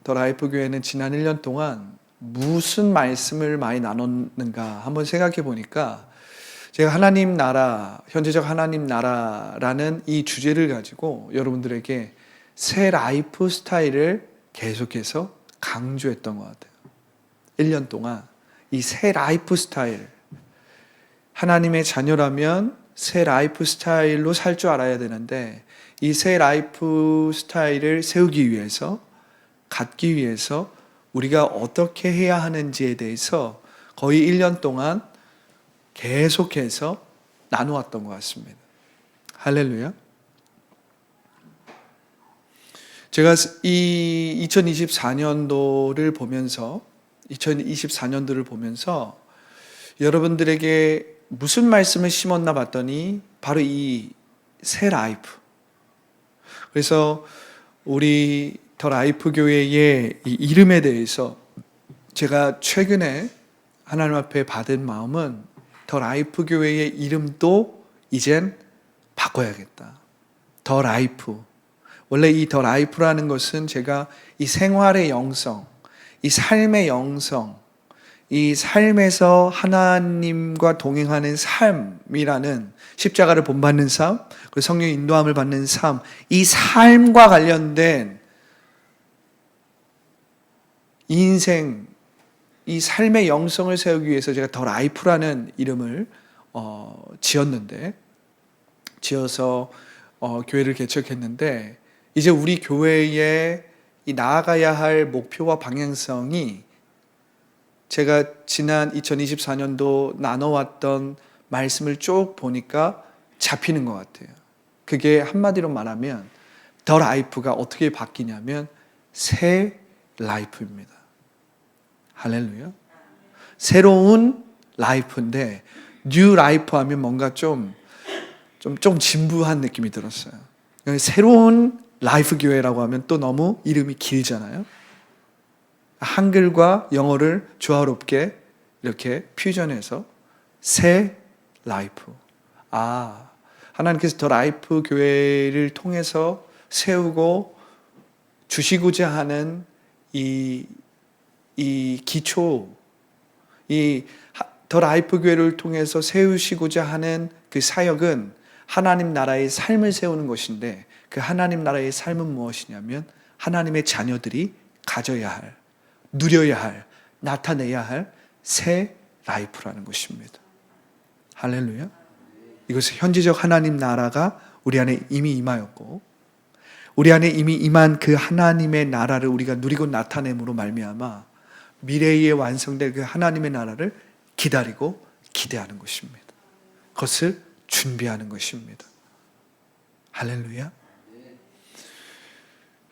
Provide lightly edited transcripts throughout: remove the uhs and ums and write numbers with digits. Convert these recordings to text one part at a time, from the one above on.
더 라이프 교회는 지난 1년 동안 무슨 말씀을 많이 나눴는가 한번 생각해 보니까 제가 하나님 나라, 현재적 하나님 나라라는 이 주제를 가지고 여러분들에게 새 라이프 스타일을 계속해서 강조했던 것 같아요. 1년 동안 이 새 라이프 스타일, 하나님의 자녀라면 새 라이프 스타일로 살 줄 알아야 되는데 이 새 라이프 스타일을 세우기 위해서, 갖기 위해서 우리가 어떻게 해야 하는지에 대해서 거의 1년 동안 계속해서 나누었던 것 같습니다. 할렐루야. 제가 이 2024년도를 보면서 여러분들에게 무슨 말씀을 심었나 봤더니 바로 이 새 라이프. 그래서 우리 더 라이프 교회의 이 이름에 대해서 제가 최근에 하나님 앞에 받은 마음은 더 라이프 교회의 이름도 이젠 바꿔야겠다. 더 라이프. 원래 이 더 라이프라는 것은 제가 이 생활의 영성, 이 삶의 영성, 이 삶에서 하나님과 동행하는 삶이라는 십자가를 본받는 삶, 그리고 성령의 인도함을 받는 삶, 이 삶과 관련된 인생, 이 삶의 영성을 세우기 위해서 제가 더 라이프라는 이름을 지어서 교회를 개척했는데 이제 우리 교회의 이 나아가야 할 목표와 방향성이 제가 지난 2024년도 나눠왔던 말씀을 쭉 보니까 잡히는 것 같아요. 그게 한마디로 말하면 더 라이프가 어떻게 바뀌냐면 새 라이프입니다. 할렐루야. 새로운 라이프인데 뉴 라이프 하면 뭔가 좀 진부한 느낌이 들었어요. 새로운 라이프 교회라고 하면 또 너무 이름이 길잖아요. 한글과 영어를 조화롭게 이렇게 퓨전해서 새 라이프. 하나님께서 더 라이프 교회를 통해서 세우고 주시고자 하는 이 기초, 이 더 라이프 교회를 통해서 세우시고자 하는 그 사역은 하나님 나라의 삶을 세우는 것인데 그 하나님 나라의 삶은 무엇이냐면 하나님의 자녀들이 가져야 할, 누려야 할, 나타내야 할 새 라이프라는 것입니다. 할렐루야. 이것은 현지적 하나님 나라가 우리 안에 이미 임하였고 우리 안에 이미 임한 그 하나님의 나라를 우리가 누리고 나타냄으로 말미암아 미래에 완성될 그 하나님의 나라를 기다리고 기대하는 것입니다. 그것을 준비하는 것입니다. 할렐루야.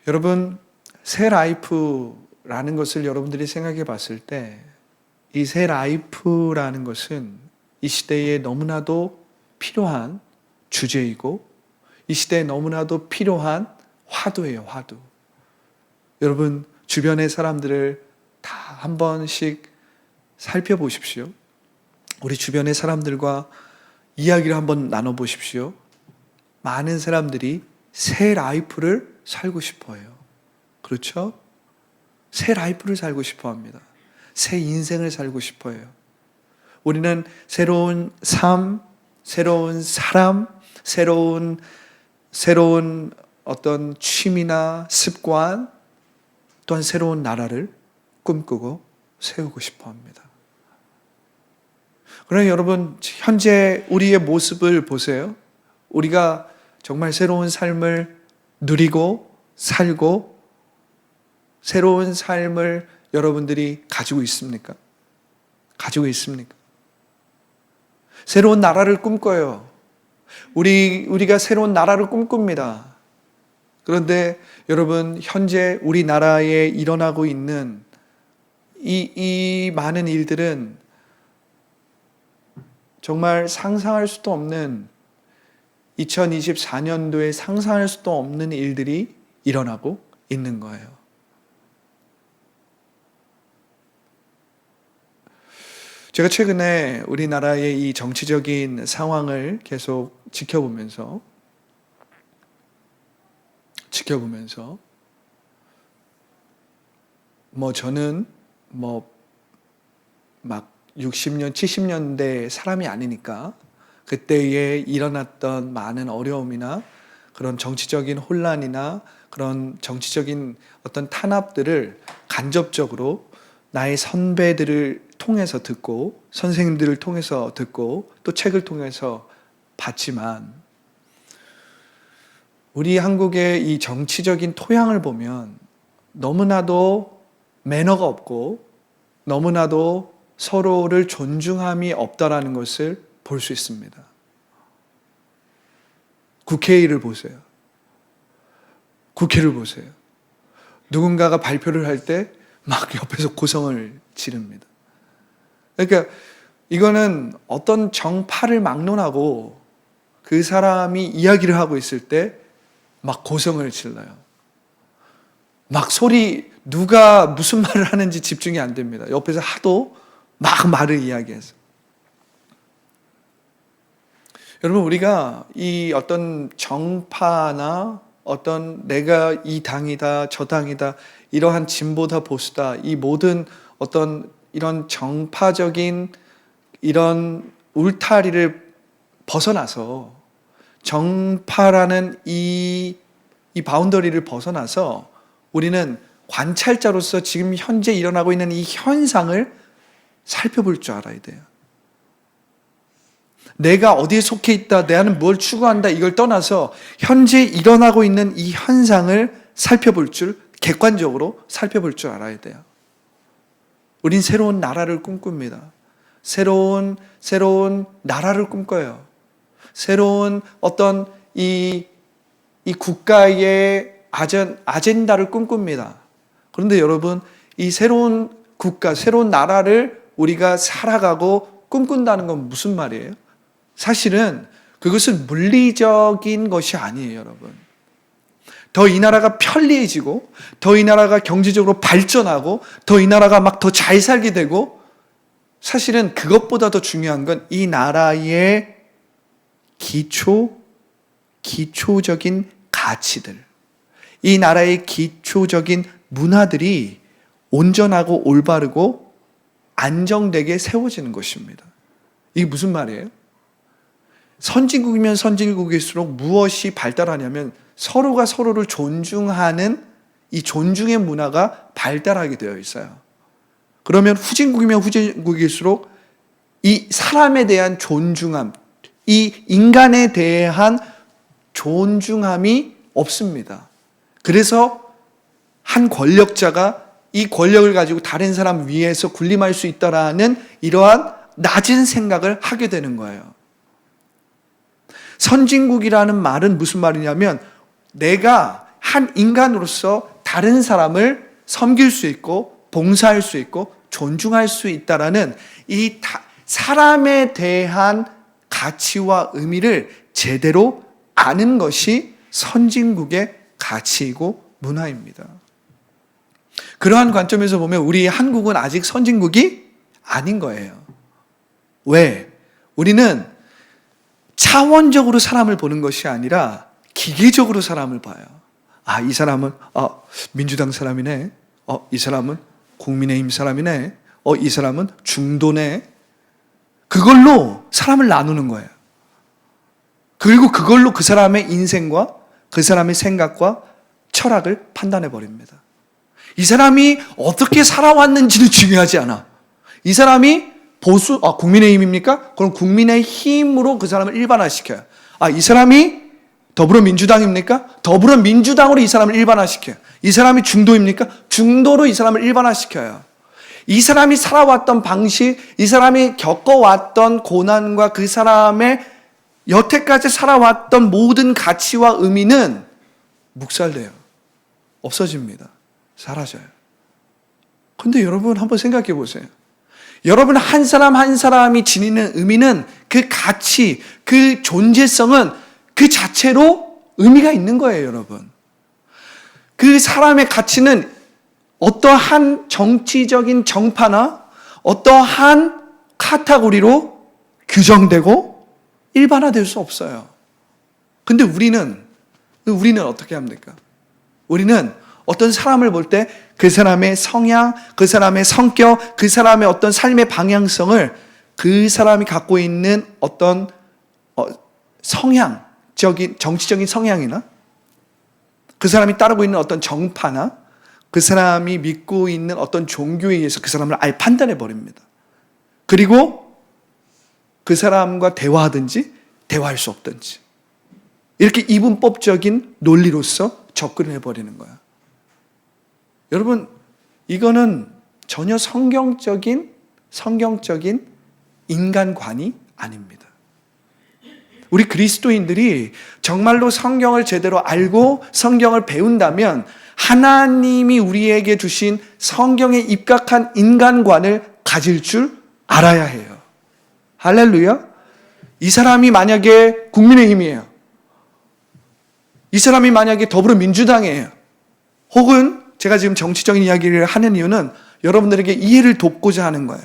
여러분, 새 라이프라는 것을 여러분들이 생각해 봤을 때 이 새 라이프라는 것은 이 시대에 너무나도 필요한 주제이고 이 시대에 너무나도 필요한 화두예요, 화두. 여러분, 주변의 사람들을 다 한 번씩 살펴보십시오. 우리 주변의 사람들과 이야기를 한번 나눠보십시오. 많은 사람들이 새 라이프를 살고 싶어 해요. 그렇죠? 새 라이프를 살고 싶어 합니다. 새 인생을 살고 싶어 해요. 우리는 새로운 삶, 새로운 사람, 새로운 어떤 취미나 습관, 또한 새로운 나라를 꿈꾸고 세우고 싶어 합니다. 그러나 여러분, 현재 우리의 모습을 보세요. 우리가 정말 새로운 삶을 누리고 살고 새로운 삶을 여러분들이 가지고 있습니까? 가지고 있습니까? 새로운 나라를 꿈꿔요. 우리가 새로운 나라를 꿈꿉니다. 그런데 여러분, 현재 우리나라에 일어나고 있는 이 많은 일들은 정말 상상할 수도 없는 2024년도에 상상할 수도 없는 일들이 일어나고 있는 거예요. 제가 최근에 우리나라의 이 정치적인 상황을 계속 지켜보면서 저는 막 60년, 70년대 사람이 아니니까 그때에 일어났던 많은 어려움이나 그런 정치적인 혼란이나 그런 정치적인 어떤 탄압들을 간접적으로 나의 선배들을 통해서 듣고 선생님들을 통해서 듣고 또 책을 통해서 봤지만 우리 한국의 이 정치적인 토양을 보면 너무나도 매너가 없고 너무나도 서로를 존중함이 없다라는 것을 볼 수 있습니다. 국회의를 보세요. 국회를 보세요. 누군가가 발표를 할 때 막 옆에서 고성을 지릅니다. 그러니까 이거는 어떤 정파를 막론하고 그 사람이 이야기를 하고 있을 때 막 고성을 질러요. 막 소리, 누가 무슨 말을 하는지 집중이 안 됩니다. 옆에서 하도 막 말을 이야기해서. 여러분, 우리가 이 어떤 정파나 어떤 내가 이 당이다, 저 당이다, 이러한 진보다 보수다, 이 모든 어떤 이런 정파적인 이런 울타리를 벗어나서 정파라는 이 바운더리를 벗어나서 우리는 관찰자로서 지금 현재 일어나고 있는 이 현상을 살펴볼 줄 알아야 돼요. 내가 어디에 속해 있다, 내가는 뭘 추구한다, 이걸 떠나서 현재 일어나고 있는 이 현상을 살펴볼 줄, 객관적으로 살펴볼 줄 알아야 돼요. 우린 새로운 나라를 꿈꿉니다. 새로운 나라를 꿈꿔요. 새로운 어떤 이 국가의 아젠다를 꿈꿉니다. 그런데 여러분, 이 새로운 국가, 새로운 나라를 우리가 살아가고 꿈꾼다는 건 무슨 말이에요? 사실은 그것은 물리적인 것이 아니에요, 여러분. 더 이 나라가 편리해지고, 더 이 나라가 경제적으로 발전하고, 더 이 나라가 막 더 잘 살게 되고, 사실은 그것보다 더 중요한 건 이 나라의 기초적인 가치들, 이 나라의 기초적인 문화들이 온전하고 올바르고 안정되게 세워지는 것입니다. 이게 무슨 말이에요? 선진국이면 선진국일수록 무엇이 발달하냐면 서로가 서로를 존중하는 이 존중의 문화가 발달하게 되어 있어요. 그러면 후진국이면 후진국일수록 이 사람에 대한 존중함, 이 인간에 대한 존중함이 없습니다. 그래서 한 권력자가 이 권력을 가지고 다른 사람 위에서 군림할 수 있다라는 이러한 낮은 생각을 하게 되는 거예요. 선진국이라는 말은 무슨 말이냐면 내가 한 인간으로서 다른 사람을 섬길 수 있고 봉사할 수 있고 존중할 수 있다라는 이 사람에 대한 가치와 의미를 제대로 아는 것이 선진국의 가치이고 문화입니다. 그러한 관점에서 보면 우리 한국은 아직 선진국이 아닌 거예요. 왜? 우리는 차원적으로 사람을 보는 것이 아니라 기계적으로 사람을 봐요. 이 사람은 민주당 사람이네. 이 사람은 국민의힘 사람이네. 이 사람은 중도네. 그걸로 사람을 나누는 거예요. 그리고 그걸로 그 사람의 인생과 그 사람의 생각과 철학을 판단해 버립니다. 이 사람이 어떻게 살아왔는지는 중요하지 않아. 이 사람이 국민의힘입니까? 그럼 국민의힘으로 그 사람을 일반화시켜요. 이 사람이 더불어민주당입니까? 더불어민주당으로 이 사람을 일반화시켜요. 이 사람이 중도입니까? 중도로 이 사람을 일반화시켜요. 이 사람이 살아왔던 방식, 이 사람이 겪어왔던 고난과 그 사람의 여태까지 살아왔던 모든 가치와 의미는 묵살돼요. 없어집니다. 사라져요. 근데 여러분 한번 생각해 보세요. 여러분 한 사람 한 사람이 지니는 의미는 그 가치, 그 존재성은 그 자체로 의미가 있는 거예요, 여러분. 그 사람의 가치는 어떠한 정치적인 정파나 어떠한 카테고리로 규정되고 일반화될 수 없어요. 근데 우리는 어떻게 합니까? 우리는 어떤 사람을 볼 때 그 사람의 성향, 그 사람의 성격, 그 사람의 어떤 삶의 방향성을 그 사람이 갖고 있는 어떤 성향적인, 정치적인 성향이나 그 사람이 따르고 있는 어떤 정파나 그 사람이 믿고 있는 어떤 종교에 의해서 그 사람을 아예 판단해 버립니다. 그리고 그 사람과 대화하든지 대화할 수 없든지 이렇게 이분법적인 논리로서 접근을 해버리는 거야. 여러분, 이거는 전혀 성경적인 인간관이 아닙니다. 우리 그리스도인들이 정말로 성경을 제대로 알고 성경을 배운다면 하나님이 우리에게 주신 성경에 입각한 인간관을 가질 줄 알아야 해요. 할렐루야. 이 사람이 만약에 국민의힘이에요. 이 사람이 만약에 더불어민주당이에요. 혹은 제가 지금 정치적인 이야기를 하는 이유는 여러분들에게 이해를 돕고자 하는 거예요.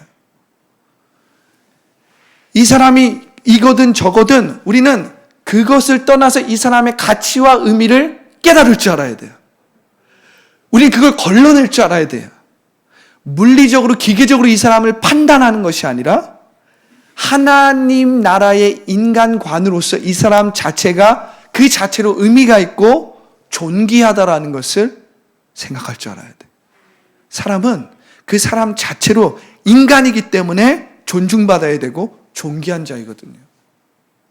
이 사람이 이거든 저거든 우리는 그것을 떠나서 이 사람의 가치와 의미를 깨달을 줄 알아야 돼요. 우리는 그걸 걸러낼 줄 알아야 돼요. 물리적으로 기계적으로 이 사람을 판단하는 것이 아니라 하나님 나라의 인간관으로서 이 사람 자체가 그 자체로 의미가 있고 존귀하다라는 것을 생각할 줄 알아야 돼. 사람은 그 사람 자체로 인간이기 때문에 존중받아야 되고 존귀한 자이거든요.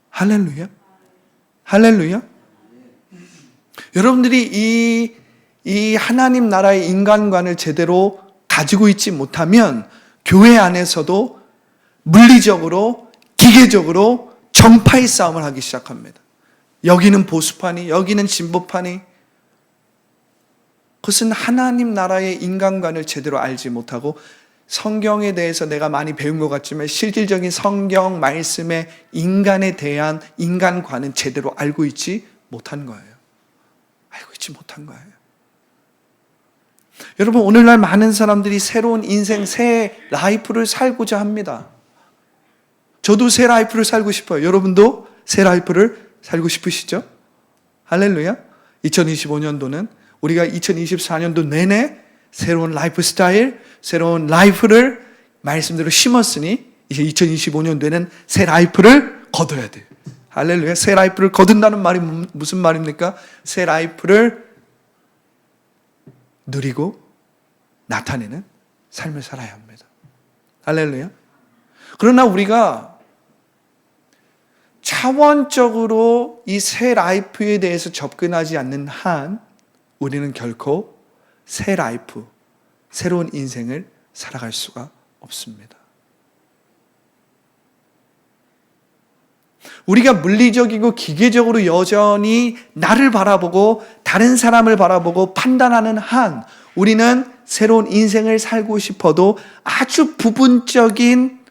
할렐루야. 할렐루야. 여러분들이 이 하나님 나라의 인간관을 제대로 가지고 있지 못하면 교회 안에서도 물리적으로 기계적으로 정파의 싸움을 하기 시작합니다. 여기는 보수파니 여기는 진보파니. 그것은 하나님 나라의 인간관을 제대로 알지 못하고 성경에 대해서 내가 많이 배운 것 같지만 실질적인 성경 말씀의 인간에 대한 인간관은 제대로 알고 있지 못한 거예요. 알고 있지 못한 거예요. 여러분, 오늘날 많은 사람들이 새로운 인생, 새 라이프를 살고자 합니다. 저도 새 라이프를 살고 싶어요. 여러분도 새 라이프를 살고 싶으시죠? 할렐루야. 2025년도는 우리가 2024년도 내내 새로운 라이프 스타일, 새로운 라이프를 말씀대로 심었으니 이제 2025년도에는 새 라이프를 거둬야 돼요. 할렐루야. 새 라이프를 거둔다는 말이 무슨 말입니까? 새 라이프를 누리고 나타내는 삶을 살아야 합니다. 할렐루야. 그러나 우리가 차원적으로 이 새 라이프에 대해서 접근하지 않는 한 우리는 결코 새 라이프, 새로운 인생을 살아갈 수가 없습니다. 우리가 물리적이고 기계적으로 여전히 나를 바라보고 다른 사람을 바라보고 판단하는 한 우리는 새로운 인생을 살고 싶어도 아주 부분적인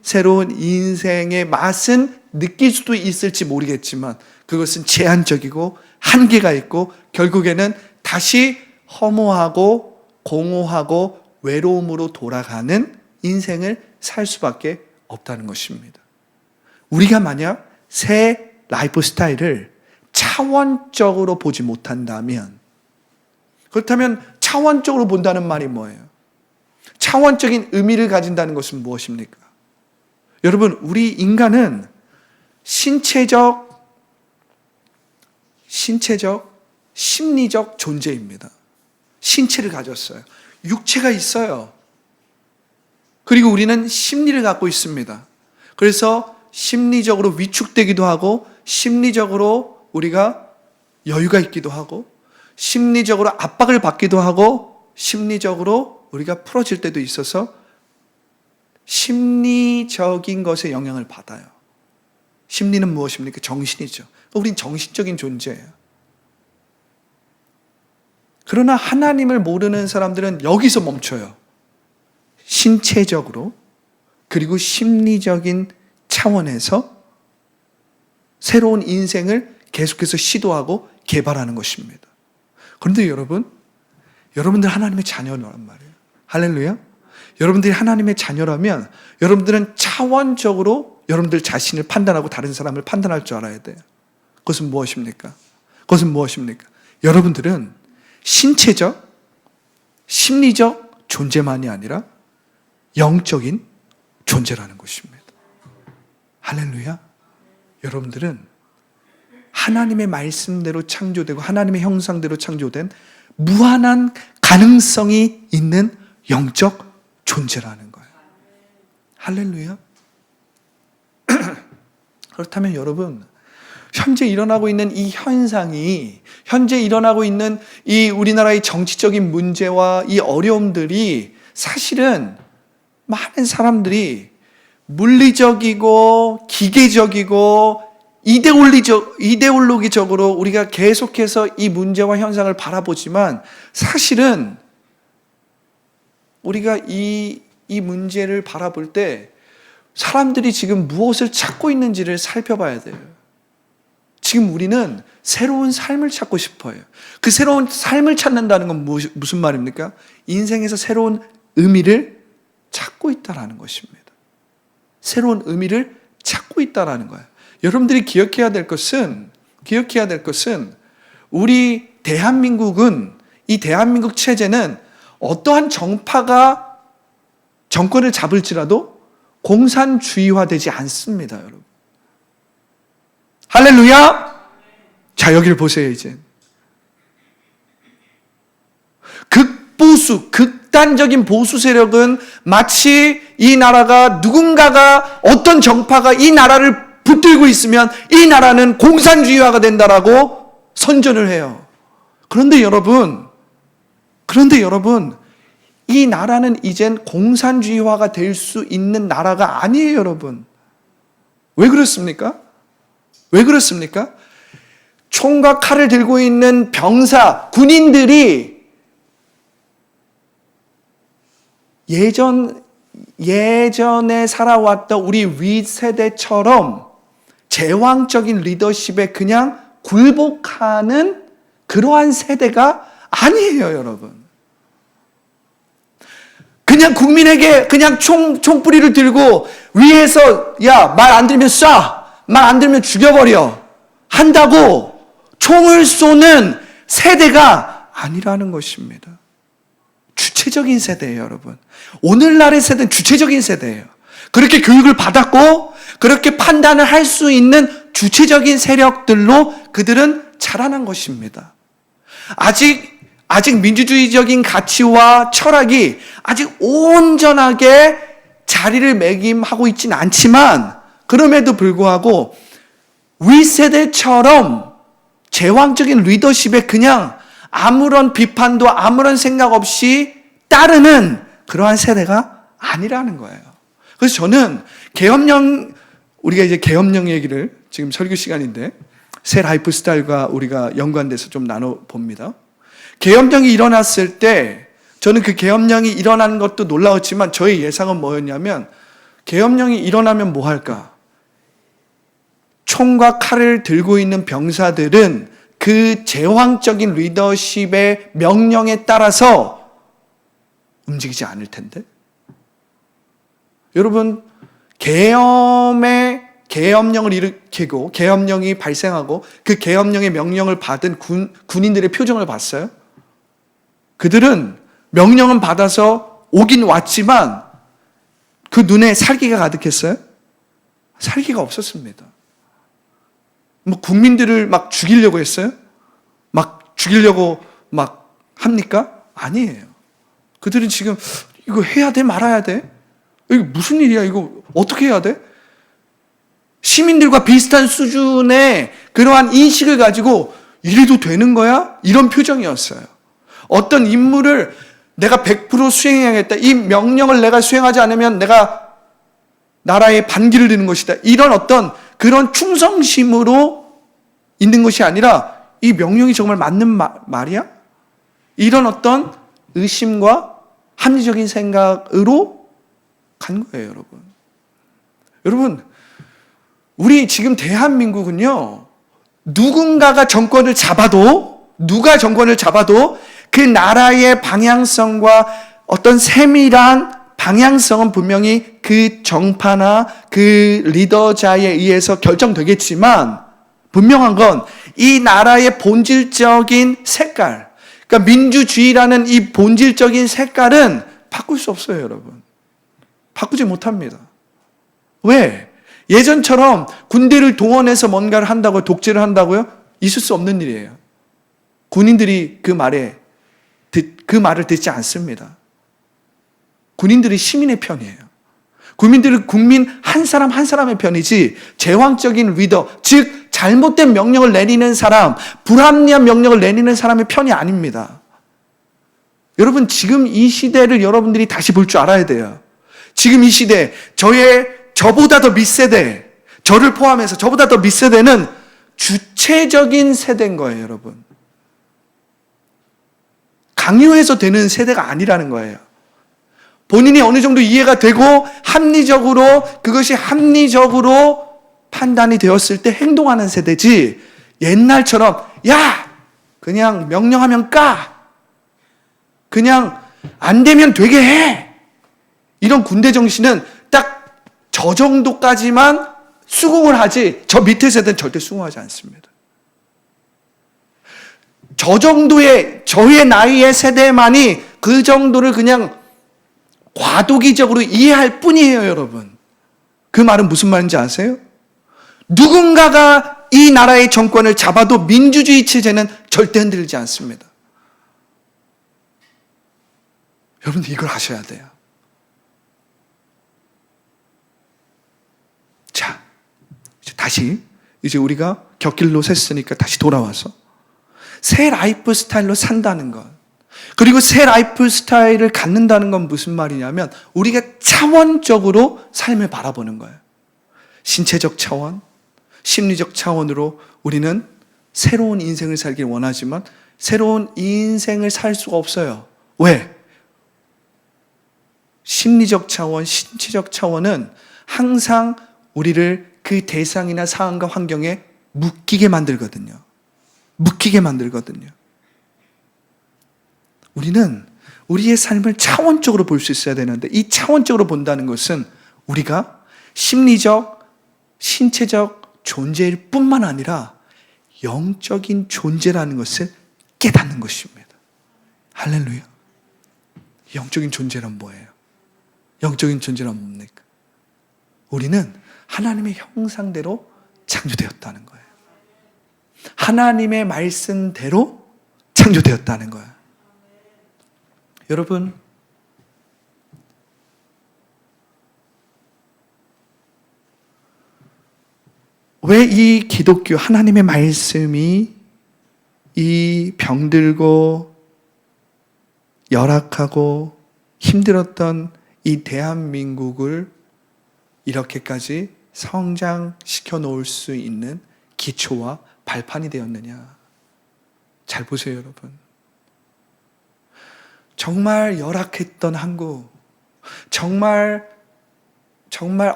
새로운 인생의 맛은 느낄 수도 있을지 모르겠지만 그것은 제한적이고 한계가 있고 결국에는 다시 허무하고 공허하고 외로움으로 돌아가는 인생을 살 수밖에 없다는 것입니다. 우리가 만약 새 라이프 스타일을 차원적으로 보지 못한다면, 그렇다면 차원적으로 본다는 말이 뭐예요? 차원적인 의미를 가진다는 것은 무엇입니까? 여러분, 우리 인간은 신체적, 심리적 존재입니다. 신체를 가졌어요. 육체가 있어요. 그리고 우리는 심리를 갖고 있습니다. 그래서 심리적으로 위축되기도 하고 심리적으로 우리가 여유가 있기도 하고 심리적으로 압박을 받기도 하고 심리적으로 우리가 풀어질 때도 있어서 심리적인 것에 영향을 받아요. 심리는 무엇입니까? 정신이죠. 우린 정신적인 존재예요. 그러나 하나님을 모르는 사람들은 여기서 멈춰요. 신체적으로 그리고 심리적인 차원에서 새로운 인생을 계속해서 시도하고 개발하는 것입니다. 그런데 여러분들 하나님의 자녀란 말이에요. 할렐루야. 여러분들이 하나님의 자녀라면 여러분들은 차원적으로 여러분들 자신을 판단하고 다른 사람을 판단할 줄 알아야 돼요. 그것은 무엇입니까? 여러분들은 신체적, 심리적 존재만이 아니라 영적인 존재라는 것입니다. 할렐루야. 여러분들은 하나님의 말씀대로 창조되고 하나님의 형상대로 창조된 무한한 가능성이 있는 영적 존재라는 거예요. 할렐루야. 그렇다면 여러분, 현재 일어나고 있는 이 현상이, 현재 일어나고 있는 이 우리나라의 정치적인 문제와 이 어려움들이 사실은 많은 사람들이 물리적이고 기계적이고 이데올로기적으로 우리가 계속해서 이 문제와 현상을 바라보지만 사실은 우리가 이 문제를 바라볼 때 사람들이 지금 무엇을 찾고 있는지를 살펴봐야 돼요. 지금 우리는 새로운 삶을 찾고 싶어요. 그 새로운 삶을 찾는다는 건 무슨 말입니까? 인생에서 새로운 의미를 찾고 있다는 것입니다. 새로운 의미를 찾고 있다는 거예요. 여러분들이 기억해야 될 것은 우리 대한민국은, 이 대한민국 체제는 어떠한 정파가 정권을 잡을지라도 공산주의화되지 않습니다, 여러분. 할렐루야! 자, 여기를 보세요, 이제. 극단적인 보수 세력은 마치 이 나라가 누군가가, 어떤 정파가 이 나라를 붙들고 있으면 이 나라는 공산주의화가 된다라고 선전을 해요. 그런데 여러분, 이 나라는 이젠 공산주의화가 될 수 있는 나라가 아니에요, 여러분. 왜 그렇습니까? 총과 칼을 들고 있는 병사, 군인들이 예전에 살아왔던 우리 윗세대처럼 제왕적인 리더십에 그냥 굴복하는 그러한 세대가 아니에요, 여러분. 그냥 국민에게 그냥 총뿌리를 들고 위에서 말 안 들면 쏴, 말 안 들면 죽여버려 한다고 총을 쏘는 세대가 아니라는 것입니다. 주체적인 세대예요, 여러분. 오늘날의 세대는 주체적인 세대예요. 그렇게 교육을 받았고 그렇게 판단을 할 수 있는 주체적인 세력들로 그들은 자라난 것입니다. 아직 민주주의적인 가치와 철학이 아직 온전하게 자리를 매김하고 있지는 않지만 그럼에도 불구하고 윗세대처럼 제왕적인 리더십에 그냥 아무런 비판도 아무런 생각 없이 따르는 그러한 세대가 아니라는 거예요. 그래서 저는 우리가 이제 계엄령 얘기를 지금 설교 시간인데 새 라이프 스타일과 우리가 연관돼서 좀 나눠봅니다. 계엄령이 일어났을 때 저는 그 계엄령이 일어나는 것도 놀라웠지만 저의 예상은 뭐였냐면 계엄령이 일어나면 뭐 할까? 총과 칼을 들고 있는 병사들은 그 제왕적인 리더십의 명령에 따라서 움직이지 않을 텐데. 여러분, 계엄령을 일으키고 계엄령이 발생하고 그 계엄령의 명령을 받은 군인들의 표정을 봤어요? 그들은 명령은 받아서 오긴 왔지만 그 눈에 살기가 가득했어요? 살기가 없었습니다. 뭐 국민들을 막 죽이려고 했어요? 막 죽이려고 막 합니까? 아니에요. 그들은 지금 이거 해야 돼? 말아야 돼? 이거 무슨 일이야? 이거 어떻게 해야 돼? 시민들과 비슷한 수준의 그러한 인식을 가지고 이래도 되는 거야? 이런 표정이었어요. 어떤 임무를 내가 100% 수행해야겠다. 이 명령을 내가 수행하지 않으면 내가 나라에 반기를 드는 것이다. 이런 어떤 그런 충성심으로 있는 것이 아니라 이 명령이 정말 맞는 말이야? 이런 어떤 의심과 합리적인 생각으로 간 거예요, 여러분. 여러분, 우리 지금 대한민국은요, 누가 정권을 잡아도 그 나라의 방향성과 어떤 세밀한 방향성은 분명히 그 정파나 그 리더자에 의해서 결정되겠지만 분명한 건 이 나라의 본질적인 색깔, 그러니까 민주주의라는 이 본질적인 색깔은 바꿀 수 없어요, 여러분. 바꾸지 못합니다. 왜? 예전처럼 군대를 동원해서 뭔가를 한다고요? 독재를 한다고요? 있을 수 없는 일이에요. 군인들이 그 말을 듣지 않습니다. 군인들이 시민의 편이에요. 국민들은 국민 한 사람 한 사람의 편이지 제왕적인 리더, 즉 잘못된 명령을 내리는 사람, 불합리한 명령을 내리는 사람의 편이 아닙니다. 여러분, 지금 이 시대를 여러분들이 다시 볼 줄 알아야 돼요. 지금 이 시대, 저보다 더 밑세대, 저를 포함해서 저보다 더 밑세대는 주체적인 세대인 거예요, 여러분. 강요해서 되는 세대가 아니라는 거예요. 본인이 어느 정도 이해가 되고 그것이 합리적으로 판단이 되었을 때 행동하는 세대지, 옛날처럼 야! 그냥 명령하면 까! 그냥 안 되면 되게 해! 이런 군대 정신은 딱 저 정도까지만 수긍을 하지, 저 밑에 세대는 절대 수긍하지 않습니다. 저의 나이의 세대만이 그 정도를 그냥 과도기적으로 이해할 뿐이에요, 여러분. 그 말은 무슨 말인지 아세요? 누군가가 이 나라의 정권을 잡아도 민주주의 체제는 절대 흔들리지 않습니다. 여러분들 이걸 아셔야 돼요. 자, 이제 우리가 곁길로 샜으니까 다시 돌아와서 새 라이프 스타일로 산다는 것, 그리고 새 라이프 스타일을 갖는다는 건 무슨 말이냐면 우리가 차원적으로 삶을 바라보는 거예요. 신체적 차원, 심리적 차원으로 우리는 새로운 인생을 살길 원하지만 새로운 인생을 살 수가 없어요. 왜? 심리적 차원, 신체적 차원은 항상 우리를 그 대상이나 상황과 환경에 묶이게 만들거든요. 우리는 우리의 삶을 차원적으로 볼 수 있어야 되는데, 이 차원적으로 본다는 것은 우리가 심리적, 신체적 존재일 뿐만 아니라 영적인 존재라는 것을 깨닫는 것입니다. 할렐루야. 영적인 존재란 뭐예요? 영적인 존재란 뭡니까? 우리는 하나님의 형상대로 창조되었다는 거예요. 하나님의 말씀대로 창조되었다는 거예요. 여러분, 왜 이 기독교 하나님의 말씀이 이 병들고 열악하고 힘들었던 이 대한민국을 이렇게까지 성장시켜 놓을 수 있는 기초와 발판이 되었느냐? 잘 보세요, 여러분. 정말 열악했던 한국, 정말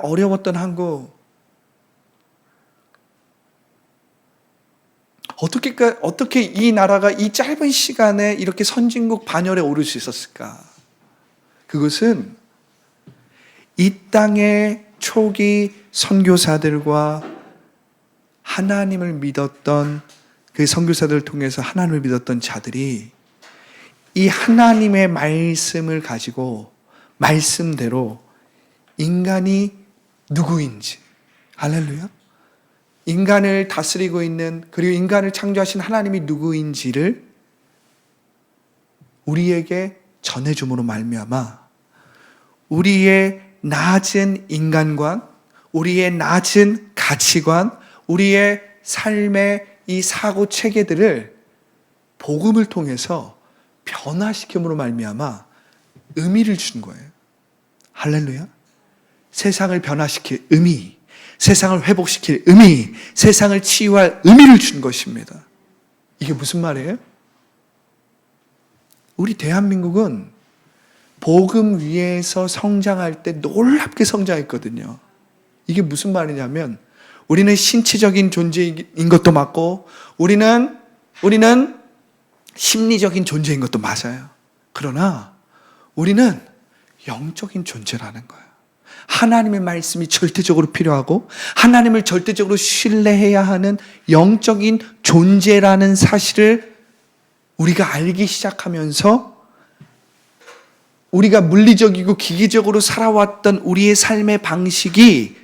어려웠던 한국, 어떻게 이 나라가 이 짧은 시간에 이렇게 선진국 반열에 오를 수 있었을까? 그것은 이 땅의 초기 선교사들과 하나님을 믿었던 그 선교사들을 통해서 하나님을 믿었던 자들이 이 하나님의 말씀을 가지고 말씀대로 인간이 누구인지, 할렐루야, 인간을 다스리고 있는, 그리고 인간을 창조하신 하나님이 누구인지를 우리에게 전해줌으로 말미암아 우리의 낮은 인간관, 우리의 낮은 가치관, 우리의 삶의 이 사고 체계들을 복음을 통해서 변화시킴으로 말미암아 의미를 준 거예요. 할렐루야. 세상을 변화시킬 의미, 세상을 회복시킬 의미, 세상을 치유할 의미를 준 것입니다. 이게 무슨 말이에요? 우리 대한민국은 복음 위에서 성장할 때 놀랍게 성장했거든요. 이게 무슨 말이냐면 우리는 신체적인 존재인 것도 맞고 우리는 심리적인 존재인 것도 맞아요. 그러나 우리는 영적인 존재라는 거예요. 하나님의 말씀이 절대적으로 필요하고 하나님을 절대적으로 신뢰해야 하는 영적인 존재라는 사실을 우리가 알기 시작하면서 우리가 물리적이고 기계적으로 살아왔던 우리의 삶의 방식이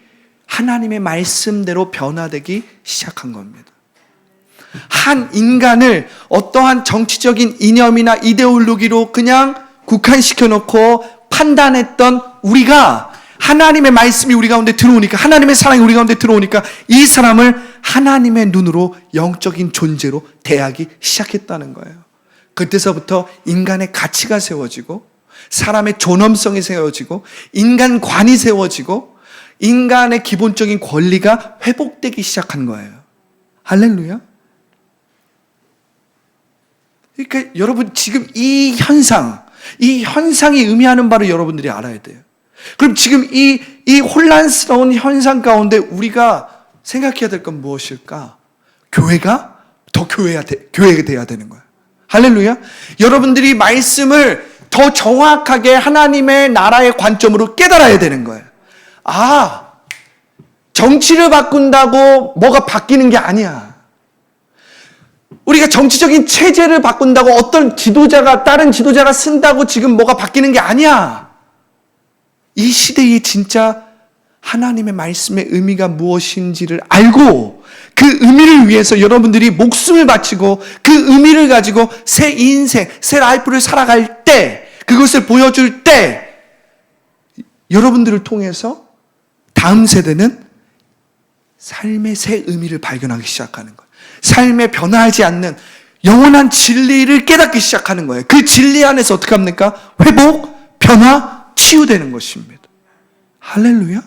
하나님의 말씀대로 변화되기 시작한 겁니다. 한 인간을 어떠한 정치적인 이념이나 이데올로기로 그냥 국한시켜 놓고 판단했던 우리가 하나님의 말씀이 우리 가운데 들어오니까, 하나님의 사랑이 우리 가운데 들어오니까 이 사람을 하나님의 눈으로 영적인 존재로 대하기 시작했다는 거예요. 그때서부터 인간의 가치가 세워지고, 사람의 존엄성이 세워지고, 인간관이 세워지고, 인간의 기본적인 권리가 회복되기 시작한 거예요. 할렐루야. 그러니까 여러분, 지금 이 현상이 의미하는 바를 여러분들이 알아야 돼요. 그럼 지금 이 혼란스러운 현상 가운데 우리가 생각해야 될 건 무엇일까? 교회가 더 교회가 돼야 되는 거예요. 할렐루야. 여러분들이 말씀을 더 정확하게 하나님의 나라의 관점으로 깨달아야 되는 거예요. 정치를 바꾼다고 뭐가 바뀌는 게 아니야. 우리가 정치적인 체제를 바꾼다고 어떤 다른 지도자가 쓴다고 지금 뭐가 바뀌는 게 아니야. 이 시대에 진짜 하나님의 말씀의 의미가 무엇인지를 알고 그 의미를 위해서 여러분들이 목숨을 바치고 그 의미를 가지고 새 인생, 새 라이프를 살아갈 때, 그것을 보여줄 때 여러분들을 통해서 다음 세대는 삶의 새 의미를 발견하기 시작하는 거예요. 삶에 변화하지 않는 영원한 진리를 깨닫기 시작하는 거예요. 그 진리 안에서 어떻게 합니까? 회복, 변화, 치유되는 것입니다. 할렐루야.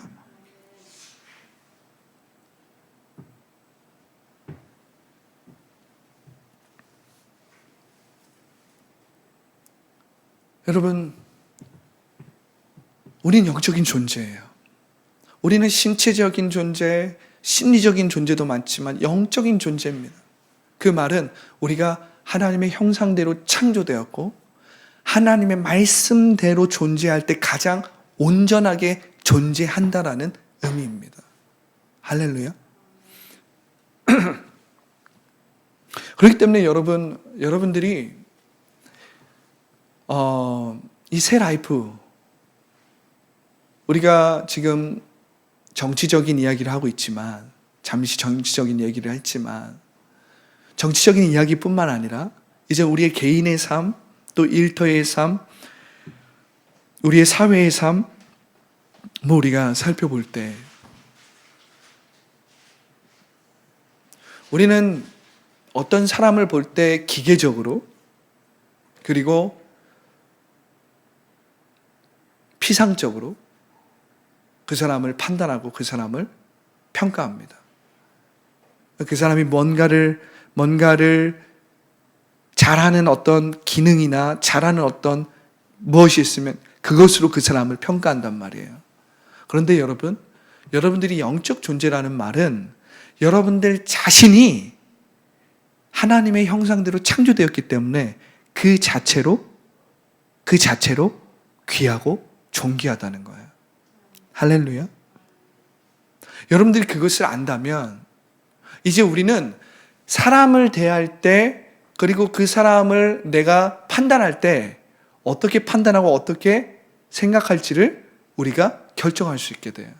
여러분, 우리는 영적인 존재예요. 우리는 신체적인 존재, 심리적인 존재도 많지만 영적인 존재입니다. 그 말은 우리가 하나님의 형상대로 창조되었고 하나님의 말씀대로 존재할 때 가장 온전하게 존재한다라는 의미입니다. 할렐루야. 그렇기 때문에 여러분들이 이 새 라이프, 우리가 지금 정치적인 이야기를 하고 있지만, 잠시 정치적인 얘기를 했지만, 정치적인 이야기뿐만 아니라 이제 우리의 개인의 삶, 또 일터의 삶, 우리의 사회의 삶, 우리가 살펴볼 때 우리는 어떤 사람을 볼 때 기계적으로, 그리고 피상적으로 그 사람을 판단하고 그 사람을 평가합니다. 그 사람이 뭔가를 잘하는 어떤 기능이나 잘하는 어떤 무엇이 있으면 그것으로 그 사람을 평가한단 말이에요. 그런데 여러분들이 영적 존재라는 말은 여러분들 자신이 하나님의 형상대로 창조되었기 때문에 그 자체로 귀하고 존귀하다는 거예요. 할렐루야. 여러분들이 그것을 안다면 이제 우리는 사람을 대할 때, 그리고 그 사람을 내가 판단할 때 어떻게 판단하고 어떻게 생각할지를 우리가 결정할 수 있게 돼요.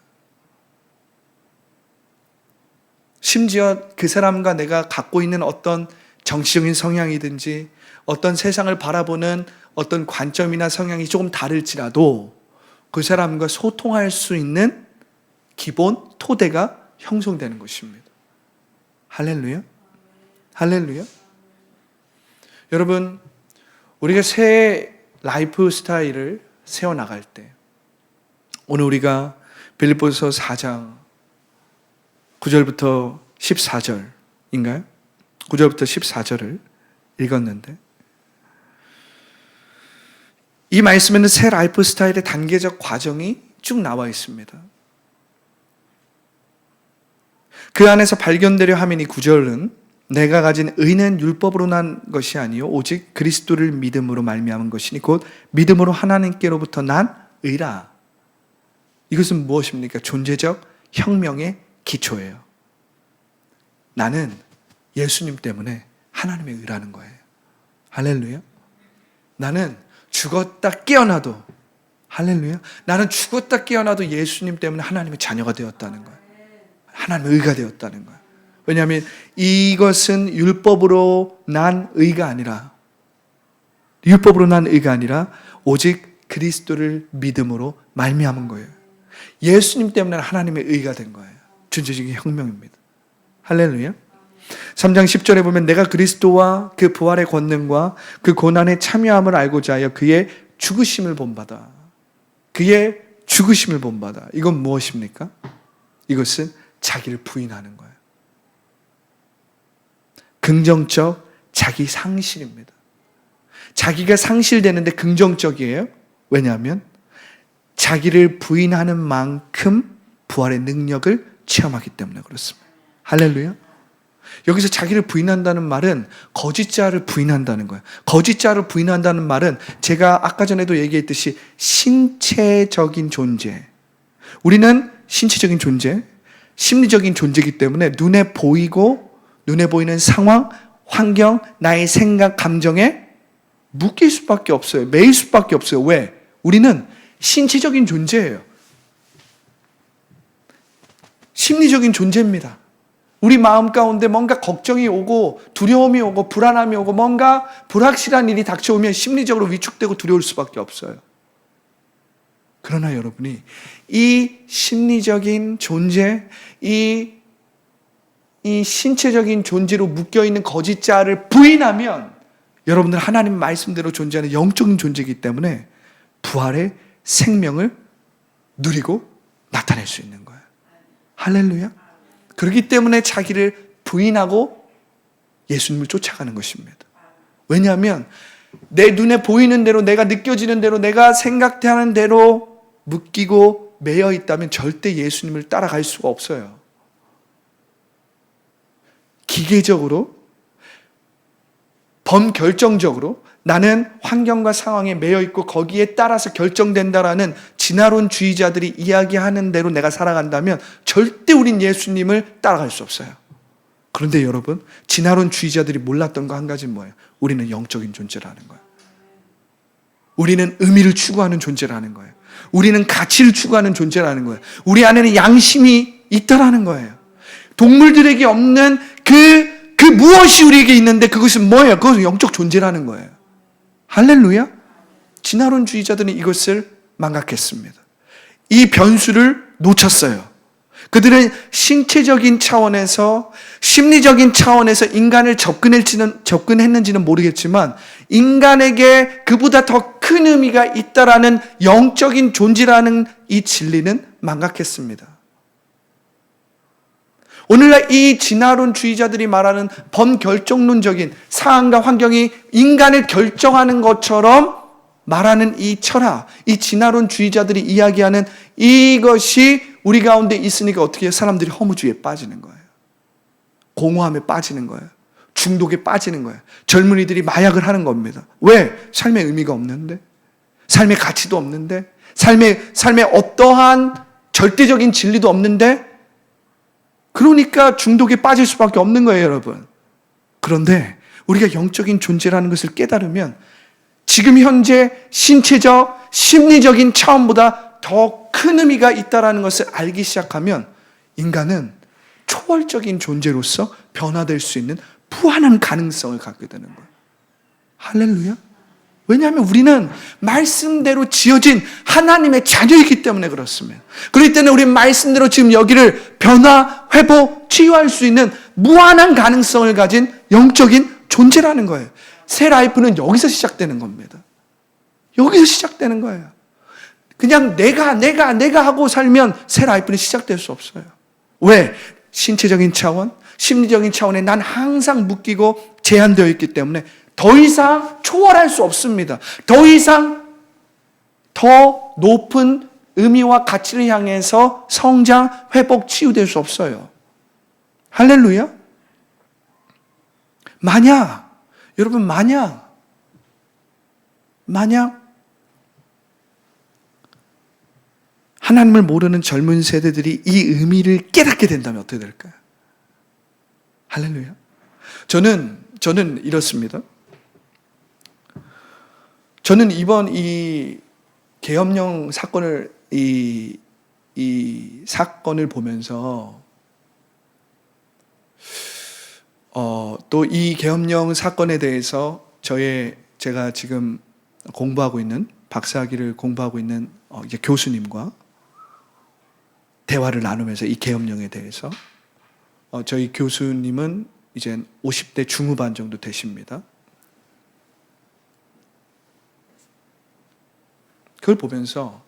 심지어 그 사람과 내가 갖고 있는 어떤 정치적인 성향이든지 어떤 세상을 바라보는 어떤 관점이나 성향이 조금 다를지라도 그 사람과 소통할 수 있는 기본 토대가 형성되는 것입니다. 할렐루야. 할렐루야. 여러분, 우리가 새 라이프 스타일을 세워나갈 때, 오늘 우리가 빌립보서 4장 9절부터 14절인가요? 9절부터 14절을 읽었는데, 이 말씀에는 새 라이프 스타일의 단계적 과정이 쭉 나와 있습니다. 그 안에서 발견되려 함이니 9절은 내가 가진 의는 율법으로 난 것이 아니요 오직 그리스도를 믿음으로 말미암은 것이니 곧 믿음으로 하나님께로부터 난 의라. 이것은 무엇입니까? 존재적 혁명의 기초예요. 나는 예수님 때문에 하나님의 의라는 거예요. 할렐루야. 나는 죽었다 깨어나도, 할렐루야, 나는 죽었다 깨어나도 예수님 때문에 하나님의 자녀가 되었다는 거예요. 하나님의 의가 되었다는 거예요. 왜냐하면 이것은 율법으로 난 의가 아니라 오직 그리스도를 믿음으로 말미암은 거예요. 예수님 때문에 하나님의 의가 된 거예요. 존재적인 혁명입니다. 할렐루야. 3장 10절에 보면 내가 그리스도와 그 부활의 권능과 그 고난에 참여함을 알고자 하여 그의 죽으심을 본받아. 그의 죽으심을 본받아. 이건 무엇입니까? 이것은 자기를 부인하는 거예요. 긍정적 자기 상실입니다. 자기가 상실되는데 긍정적이에요. 왜냐하면 자기를 부인하는 만큼 부활의 능력을 체험하기 때문에 그렇습니다. 할렐루야. 여기서 자기를 부인한다는 말은 거짓자를 부인한다는 거예요. 거짓자를 부인한다는 말은 제가 아까 전에도 얘기했듯이 신체적인 존재. 우리는 신체적인 존재, 심리적인 존재이기 때문에 눈에 보이는 상황, 환경, 나의 생각, 감정에 묶일 수밖에 없어요. 매일 수밖에 없어요. 왜? 우리는 신체적인 존재예요. 심리적인 존재입니다. 우리 마음 가운데 뭔가 걱정이 오고 두려움이 오고 불안함이 오고 뭔가 불확실한 일이 닥쳐오면 심리적으로 위축되고 두려울 수밖에 없어요. 그러나 여러분이 이 심리적인 존재, 이 신체적인 존재로 묶여있는 거짓자를 부인하면 여러분들 하나님 말씀대로 존재하는 영적인 존재이기 때문에 부활의 생명을 누리고 나타낼 수 있는 거예요. 할렐루야. 그렇기 때문에 자기를 부인하고 예수님을 쫓아가는 것입니다. 왜냐하면 내 눈에 보이는 대로, 내가 느껴지는 대로, 내가 생각하는 대로 묶이고 매여 있다면 절대 예수님을 따라갈 수가 없어요. 기계적으로, 범결정적으로 나는 환경과 상황에 매여 있고 거기에 따라서 결정된다라는 진화론주의자들이 이야기하는 대로 내가 살아간다면 절대 우린 예수님을 따라갈 수 없어요. 그런데 여러분, 진화론주의자들이 몰랐던 거 한 가지는 뭐예요? 우리는 영적인 존재라는 거예요. 우리는 의미를 추구하는 존재라는 거예요. 우리는 가치를 추구하는 존재라는 거예요. 우리 안에는 양심이 있다라는 거예요. 동물들에게 없는 그 무엇이 우리에게 있는데 그것은 뭐예요? 그것은 영적 존재라는 거예요. 할렐루야. 진화론주의자들은 이것을 망각했습니다. 이 변수를 놓쳤어요. 그들은 신체적인 차원에서, 심리적인 차원에서 인간을 접근했는지는 모르겠지만 인간에게 그보다 더 큰 의미가 있다라는 영적인 존재라는 이 진리는 망각했습니다. 오늘날 이 진화론주의자들이 말하는 범결정론적인 상황과 환경이 인간을 결정하는 것처럼 말하는 이 철학, 이 진화론주의자들이 이야기하는 이것이 우리 가운데 있으니까 어떻게 해요? 사람들이 허무주의에 빠지는 거예요. 공허함에 빠지는 거예요. 중독에 빠지는 거예요. 젊은이들이 마약을 하는 겁니다. 왜? 삶의 의미가 없는데? 삶의 가치도 없는데? 삶에 어떠한 절대적인 진리도 없는데? 그러니까 중독에 빠질 수밖에 없는 거예요, 여러분. 그런데 우리가 영적인 존재라는 것을 깨달으면 지금 현재 신체적, 심리적인 차원보다 더 큰 의미가 있다는 것을 알기 시작하면 인간은 초월적인 존재로서 변화될 수 있는 무한한 가능성을 갖게 되는 거예요. 할렐루야. 왜냐하면 우리는 말씀대로 지어진 하나님의 자녀이기 때문에 그렇습니다. 그렇기 때문에 우리 말씀대로 지금 여기를 변화, 회복, 치유할 수 있는 무한한 가능성을 가진 영적인 존재라는 거예요. 새 라이프는 여기서 시작되는 겁니다. 여기서 시작되는 거예요. 그냥 내가 하고 살면 새 라이프는 시작될 수 없어요. 왜? 신체적인 차원, 심리적인 차원에 난 항상 묶이고 제한되어 있기 때문에 더 이상 초월할 수 없습니다. 더 이상 더 높은 의미와 가치를 향해서 성장, 회복, 치유될 수 없어요. 할렐루야. 여러분 만약 하나님을 모르는 젊은 세대들이 이 의미를 깨닫게 된다면 어떻게 될까요? 할렐루야. 저는 이렇습니다. 저는 이번 이 계엄령 사건을 이 사건을 보면서 또 이 계엄령 사건에 대해서 제가 지금 공부하고 있는 박사학위를 공부하고 있는 이제 교수님과 대화를 나누면서 이 계엄령에 대해서 저희 교수님은 이제 50대 중후반 정도 되십니다. 그걸 보면서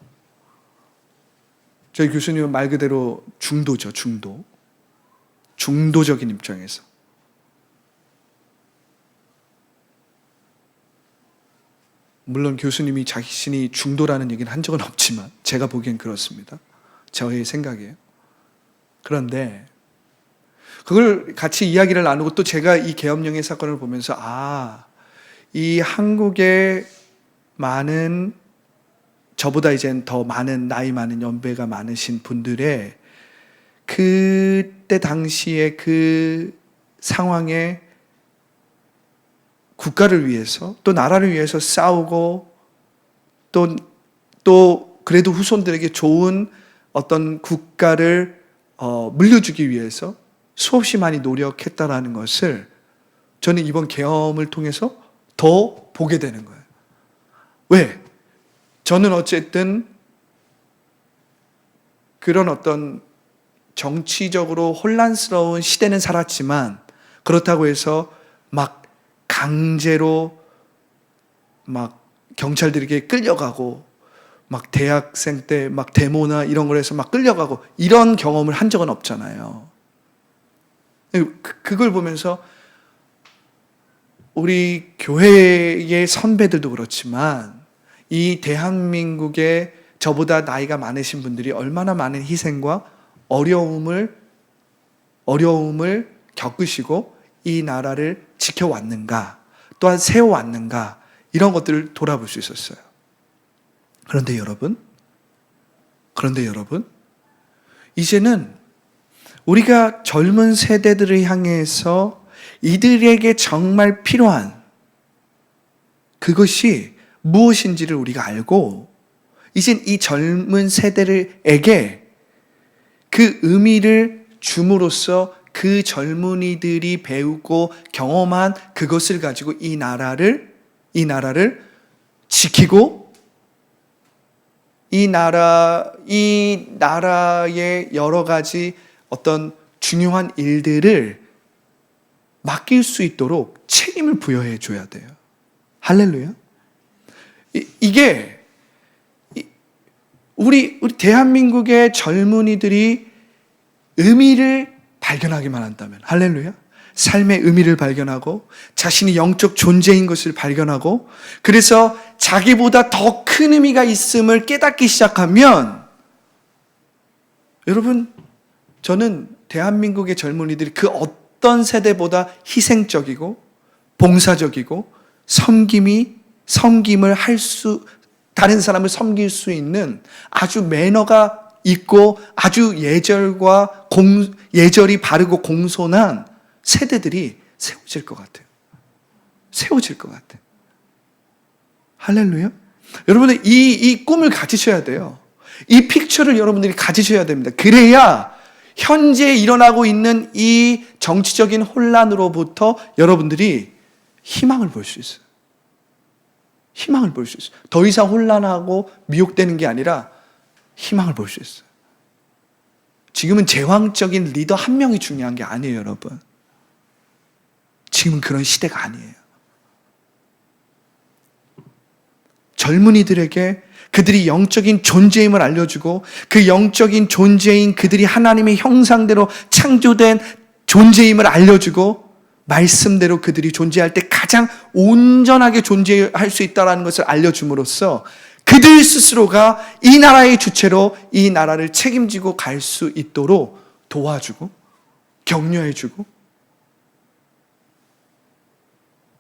저희 교수님은 말 그대로 중도죠, 중도. 중도적인 입장에서. 물론 교수님이 자신이 중도라는 얘기는 한 적은 없지만 제가 보기엔 그렇습니다. 저의 생각이에요. 그런데 그걸 같이 이야기를 나누고 또 제가 이 계엄령의 사건을 보면서 이 한국의 많은 저보다 이젠 더 많은 나이 많은 연배가 많으신 분들의 그때 당시에 그 상황에 국가를 위해서 또 나라를 위해서 싸우고 또 그래도 후손들에게 좋은 어떤 국가를 물려주기 위해서 수없이 많이 노력했다라는 것을 저는 이번 계엄을 통해서 더 보게 되는 거예요. 왜? 저는 어쨌든 그런 어떤 정치적으로 혼란스러운 시대는 살았지만 그렇다고 해서 막 강제로 막 경찰들에게 끌려가고 막 대학생 때 막 데모나 이런 걸 해서 막 끌려가고 이런 경험을 한 적은 없잖아요. 그걸 보면서 우리 교회의 선배들도 그렇지만 이 대한민국의 저보다 나이가 많으신 분들이 얼마나 많은 희생과 어려움을 겪으시고 이 나라를 지켜왔는가, 또한 세워왔는가, 이런 것들을 돌아볼 수 있었어요. 그런데 여러분, 이제는 우리가 젊은 세대들을 향해서 이들에게 정말 필요한 그것이 무엇인지를 우리가 알고 이젠 이 젊은 세대들에게 그 의미를 줌으로써 그 젊은이들이 배우고 경험한 그것을 가지고 이 나라를 지키고 이 나라의 여러 가지 어떤 중요한 일들을 맡길 수 있도록 책임을 부여해 줘야 돼요. 할렐루야. 이게 우리 대한민국의 젊은이들이 의미를 발견하기만 한다면, 할렐루야. 삶의 의미를 발견하고 자신이 영적 존재인 것을 발견하고 그래서 자기보다 더 큰 의미가 있음을 깨닫기 시작하면, 여러분, 저는 대한민국의 젊은이들이 그 어떤 세대보다 희생적이고 봉사적이고 섬김을 할 수, 다른 사람을 섬길 수 있는 아주 매너가 있고 아주 예절이 바르고 공손한 세대들이 세워질 것 같아요. 할렐루야. 여러분들 이 꿈을 가지셔야 돼요. 이 픽처를 여러분들이 가지셔야 됩니다. 그래야 현재 일어나고 있는 이 정치적인 혼란으로부터 여러분들이 희망을 볼 수 있어요. 더 이상 혼란하고 미혹되는 게 아니라 희망을 볼 수 있어요. 지금은 제왕적인 리더 한 명이 중요한 게 아니에요, 여러분. 지금은 그런 시대가 아니에요. 젊은이들에게 그들이 영적인 존재임을 알려주고 그 영적인 존재인 그들이 하나님의 형상대로 창조된 존재임을 알려주고 말씀대로 그들이 존재할 때 가장 온전하게 존재할 수 있다는 것을 알려줌으로써 그들 스스로가 이 나라의 주체로 이 나라를 책임지고 갈 수 있도록 도와주고 격려해주고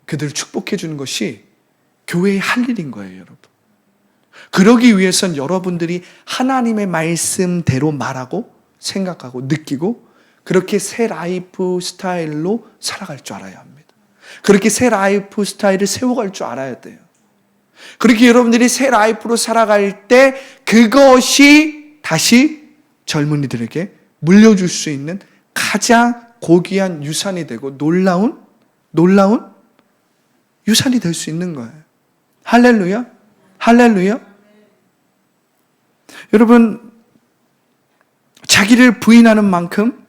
그들을 축복해주는 것이 교회의 할 일인 거예요, 여러분. 그러기 위해선 여러분들이 하나님의 말씀대로 말하고 생각하고 느끼고 그렇게 새 라이프 스타일로 살아갈 줄 알아야 합니다. 그렇게 새 라이프 스타일을 세워갈 줄 알아야 돼요. 그렇게 여러분들이 새 라이프로 살아갈 때 그것이 다시 젊은이들에게 물려줄 수 있는 가장 고귀한 유산이 되고 놀라운 유산이 될 수 있는 거예요. 할렐루야. 할렐루야. 여러분, 자기를 부인하는 만큼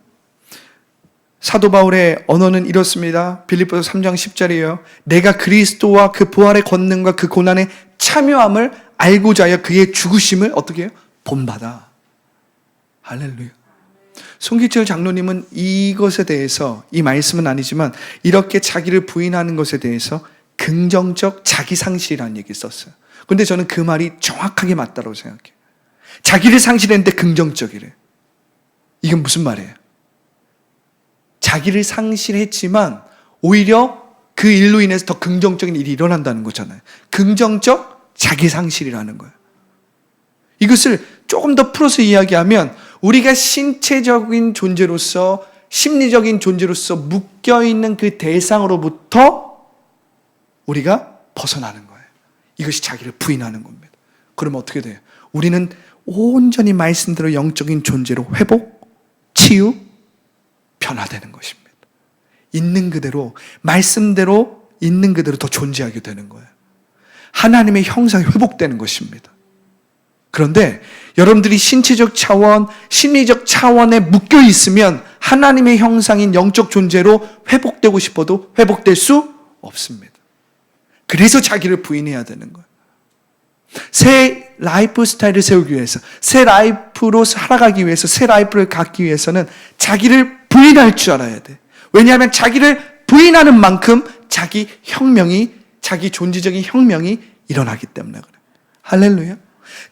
사도 바울의 언어는 이렇습니다. 빌립보서 3장 10절이에요. 내가 그리스도와 그 부활의 권능과 그 고난의 참여함을 알고자 하여 그의 죽으심을 어떻게 해요? 본받아. 할렐루야. 송기철 장로님은 이것에 대해서, 이 말씀은 아니지만 이렇게 자기를 부인하는 것에 대해서 긍정적 자기상실이라는 얘기를 썼어요. 근데 저는 그 말이 정확하게 맞다고 생각해요. 자기를 상실했는데 긍정적이래. 이건 무슨 말이에요? 자기를 상실했지만 오히려 그 일로 인해서 더 긍정적인 일이 일어난다는 거잖아요. 긍정적 자기상실이라는 거예요. 이것을 조금 더 풀어서 이야기하면 우리가 신체적인 존재로서, 심리적인 존재로서 묶여있는 그 대상으로부터 우리가 벗어나는 거예요. 이것이 자기를 부인하는 겁니다. 그러면 어떻게 돼요? 우리는 온전히 말씀대로 영적인 존재로 회복, 치유, 변화되는 것입니다. 있는 그대로, 말씀대로 있는 그대로 더 존재하게 되는 거예요. 하나님의 형상이 회복되는 것입니다. 그런데 여러분들이 신체적 차원, 심리적 차원에 묶여 있으면 하나님의 형상인 영적 존재로 회복되고 싶어도 회복될 수 없습니다. 그래서 자기를 부인해야 되는 거예요. 새 라이프 스타일을 세우기 위해서, 새 라이프로 살아가기 위해서, 새 라이프를 갖기 위해서는 자기를 부인할 줄 알아야 돼. 왜냐하면 자기를 부인하는 만큼 자기 혁명이, 자기 존재적인 혁명이 일어나기 때문에 그래. 할렐루야.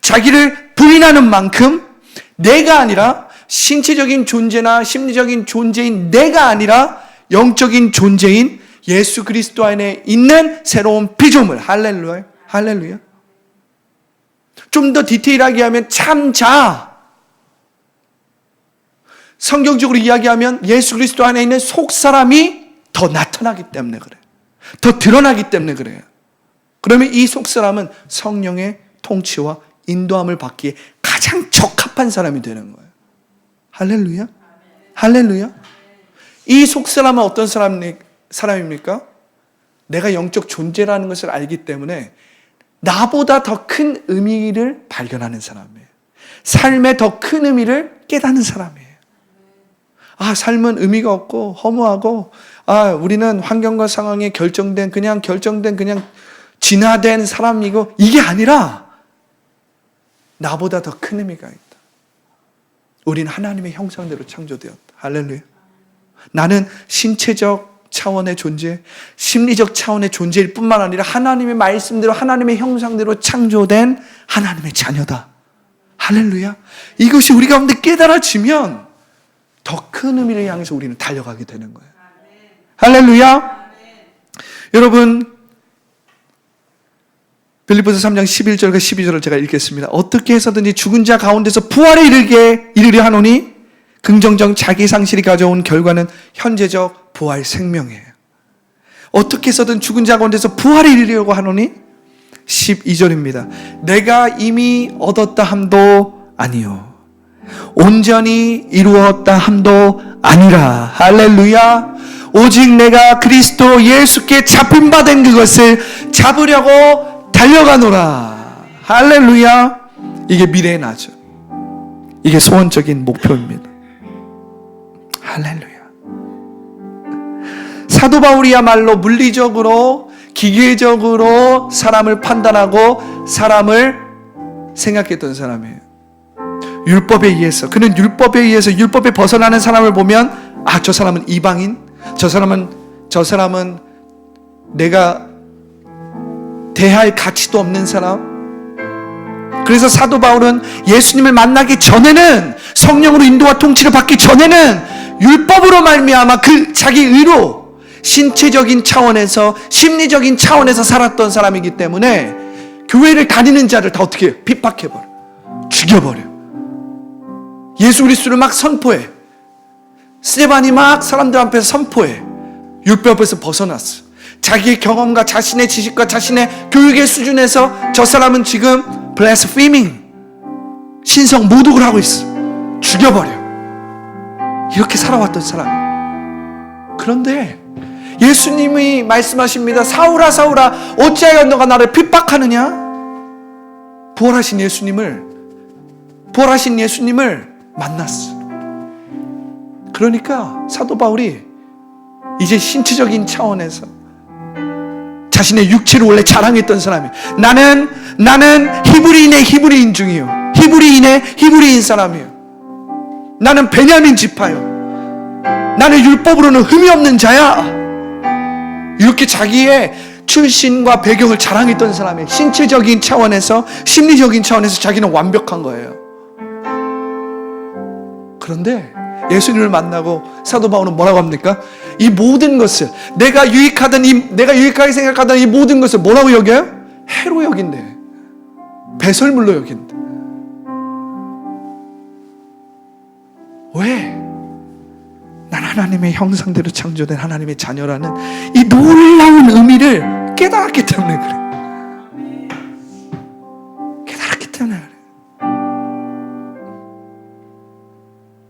자기를 부인하는 만큼 내가 아니라 신체적인 존재나 심리적인 존재인 내가 아니라 영적인 존재인 예수 그리스도 안에 있는 새로운 피조물. 할렐루야. 할렐루야. 좀 더 디테일하게 하면 참자. 성경적으로 이야기하면 예수 그리스도 안에 있는 속사람이 더 나타나기 때문에 그래요. 더 드러나기 때문에 그래요. 그러면 이 속사람은 성령의 통치와 인도함을 받기에 가장 적합한 사람이 되는 거예요. 할렐루야. 할렐루야. 이 속사람은 어떤 사람입니까? 내가 영적 존재라는 것을 알기 때문에 나보다 더 큰 의미를 발견하는 사람이에요. 삶의 더 큰 의미를 깨닫는 사람이에요. 삶은 의미가 없고 허무하고, 우리는 환경과 상황에 결정된 그냥 진화된 사람이고, 이게 아니라 나보다 더 큰 의미가 있다. 우리는 하나님의 형상대로 창조되었다. 할렐루야. 나는 신체적 차원의 존재, 심리적 차원의 존재일 뿐만 아니라 하나님의 말씀대로, 하나님의 형상대로 창조된 하나님의 자녀다. 할렐루야. 이것이 우리 가운데 깨달아지면 더 큰 의미를 향해서 우리는 달려가게 되는 거예요. 할렐루야. 여러분, 빌립보서 3장 11절과 12절을 제가 읽겠습니다. 어떻게 해서든지 죽은 자 가운데서 부활에 이르려 하노니 긍정적 자기 상실이 가져온 결과는 현재적 부활 생명이에요. 어떻게 해서든 죽은 자 가운데서 부활에 이르려고 하노니 12절입니다. 내가 이미 얻었다 함도 아니요 온전히 이루었다 함도 아니라. 할렐루야. 오직 내가 그리스도 예수께 잡힌 바 된 그것을 잡으려고 달려가노라. 할렐루야. 이게 미래의 나죠. 이게 소원적인 목표입니다. 할렐루야. 사도 바울이야말로 물리적으로, 기계적으로 사람을 판단하고 사람을 생각했던 사람이에요. 율법에 의해서, 그는 율법에 의해서, 율법에 벗어나는 사람을 보면 저 사람은 이방인, 저 사람은 내가 대할 가치도 없는 사람. 그래서 사도 바울은 예수님을 만나기 전에는, 성령으로 인도와 통치를 받기 전에는 율법으로 말미암아 그 자기 의로 신체적인 차원에서, 심리적인 차원에서 살았던 사람이기 때문에 교회를 다니는 자를 다 어떻게 해요? 핍박해버려, 죽여버려. 예수 그리스도를 막 선포해. 스데반이 막 사람들 앞에서 선포해. 율법에서 벗어났어. 자기의 경험과 자신의 지식과 자신의 교육의 수준에서 저 사람은 지금 blaspheming, 신성 모독을 하고 있어. 죽여버려. 이렇게 살아왔던 사람. 그런데 예수님이 말씀하십니다. 사울아 사울아 어찌하여 너가 나를 핍박하느냐? 부활하신 예수님을 만났어. 그러니까 사도 바울이 이제 신체적인 차원에서 자신의 육체를 원래 자랑했던 사람이, 나는 히브리인의 히브리인 중이요, 히브리인의 히브리인 사람이요, 나는 베냐민 지파요, 나는 율법으로는 흠이 없는 자야, 이렇게 자기의 출신과 배경을 자랑했던 사람이 신체적인 차원에서, 심리적인 차원에서 자기는 완벽한 거예요. 그런데 예수님을 만나고 사도 바울은 뭐라고 합니까? 이 모든 것을, 내가 유익하게 생각하던 이 모든 것을 뭐라고 여겨요? 해로 여긴대. 배설물로 여긴대. 왜? 난 하나님의 형상대로 창조된 하나님의 자녀라는 이 놀라운 의미를 깨달았기 때문에 그래. 깨달았기 때문에 그래.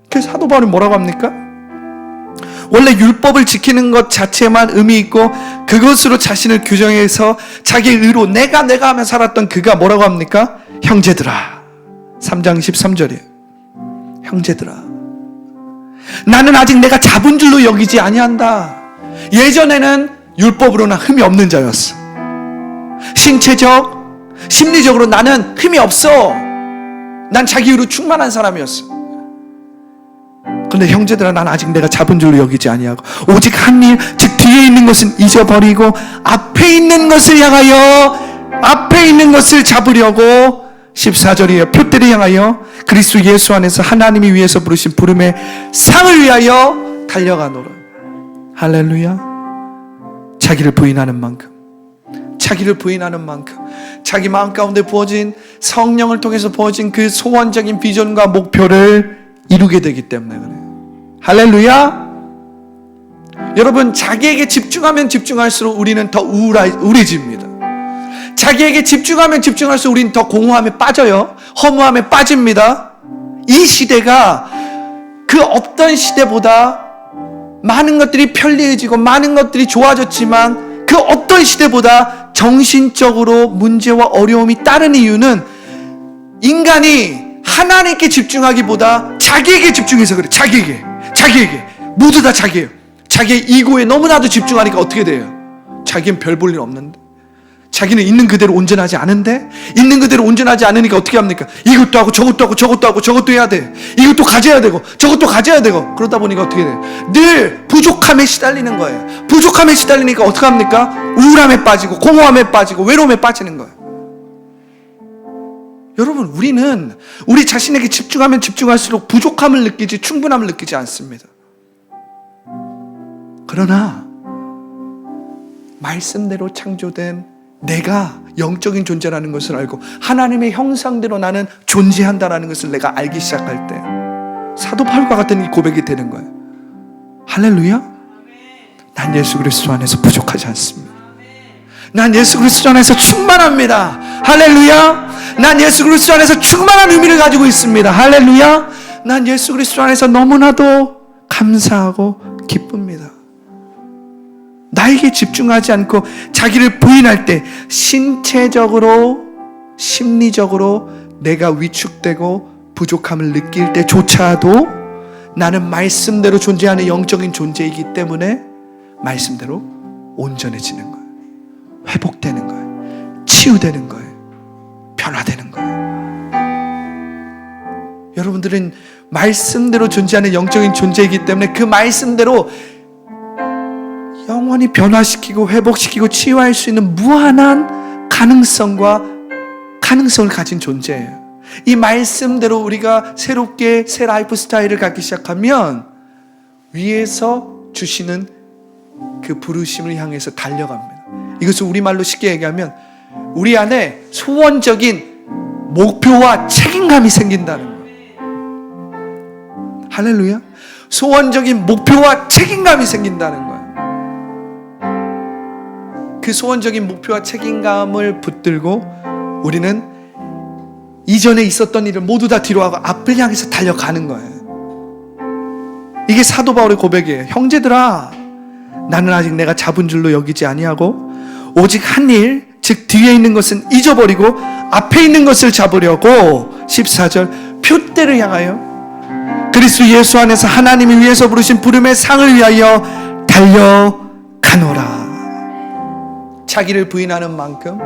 그래서 사도 바울이 뭐라고 합니까? 원래 율법을 지키는 것 자체만 의미 있고 그것으로 자신을 규정해서 자기의 의로 내가 하며 살았던 그가 뭐라고 합니까? 형제들아. 3장 13절이에요. 형제들아, 나는 아직 내가 잡은 줄로 여기지 아니한다. 예전에는 율법으로는 흠이 없는 자였어. 신체적, 심리적으로 나는 흠이 없어. 난 자기 의로 충만한 사람이었어. 그런데 형제들아, 난 아직 내가 잡은 줄로 여기지 아니하고 오직 한 일, 즉 뒤에 있는 것은 잊어버리고 앞에 있는 것을 잡으려고 14절이에요. 표대를 향하여 그리스도 예수 안에서 하나님이 위에서 부르신 부름의 상을 위하여 달려가노라. 할렐루야. 자기를 부인하는 만큼, 자기 마음 가운데 부어진 성령을 통해서 부어진 그 소원적인 비전과 목표를 이루게 되기 때문에 그래요. 할렐루야. 여러분, 자기에게 집중하면 집중할수록 우리는 더 우울해집니다. 자기에게 집중하면 집중할수록 우리는 더 공허함에 빠져요. 허무함에 빠집니다. 이 시대가 그 어떤 시대보다 많은 것들이 편리해지고 많은 것들이 좋아졌지만 그 어떤 시대보다 정신적으로 문제와 어려움이 따른 이유는 인간이 하나님께 집중하기보다 자기에게 집중해서 그래. 자기에게 모두 다 자기예요. 자기의 이고에 너무나도 집중하니까 어떻게 돼요? 자기는 별 볼 일 없는데, 자기는 있는 그대로 온전하지 않은데, 있는 그대로 온전하지 않으니까 어떻게 합니까? 이것도 하고 저것도 해야 돼. 이것도 가져야 되고 저것도 가져야 되고, 그러다 보니까 어떻게 돼요? 늘 부족함에 시달리는 거예요. 부족함에 시달리니까 어떻게 합니까? 우울함에 빠지고 공허함에 빠지고 외로움에 빠지는 거예요. 여러분, 우리는 우리 자신에게 집중하면 집중할수록 부족함을 느끼지 충분함을 느끼지 않습니다. 그러나 말씀대로 창조된 내가 영적인 존재라는 것을 알고 하나님의 형상대로 나는 존재한다는 것을 내가 알기 시작할 때 사도 바울과 같은 이 고백이 되는 거예요. 할렐루야. 난 예수 그리스도 안에서 부족하지 않습니다. 난 예수 그리스도 안에서 충만합니다. 할렐루야. 난 예수 그리스도 안에서 충만한 의미를 가지고 있습니다. 할렐루야. 난 예수 그리스도 안에서 너무나도 감사하고 기쁩니다. 나에게 집중하지 않고 자기를 부인할 때 신체적으로, 심리적으로 내가 위축되고 부족함을 느낄 때조차도 나는 말씀대로 존재하는 영적인 존재이기 때문에 말씀대로 온전해지는 거예요. 회복되는 거예요. 치유되는 거예요. 변화되는 거예요. 여러분들은 말씀대로 존재하는 영적인 존재이기 때문에 그 말씀대로 영원히 변화시키고 회복시키고 치유할 수 있는 무한한 가능성을 가진 존재예요. 이 말씀대로 우리가 새롭게 새 라이프 스타일을 갖기 시작하면 위에서 주시는 그 부르심을 향해서 달려갑니다. 이것을 우리말로 쉽게 얘기하면 우리 안에 소원적인 목표와 책임감이 생긴다는 거예요. 할렐루야. 소원적인 목표와 책임감이 생긴다는 거예요. 그 소원적인 목표와 책임감을 붙들고 우리는 이전에 있었던 일을 모두 다 뒤로하고 앞을 향해서 달려가는 거예요. 이게 사도 바울의 고백이에요. 형제들아, 나는 아직 내가 잡은 줄로 여기지 아니하고 오직 한 일, 즉 뒤에 있는 것은 잊어버리고 앞에 있는 것을 잡으려고 14절 표대를 향하여 그리스도 예수 안에서 하나님이 위에서 부르신 부름의 상을 위하여 달려가노라. 자기를 부인하는 만큼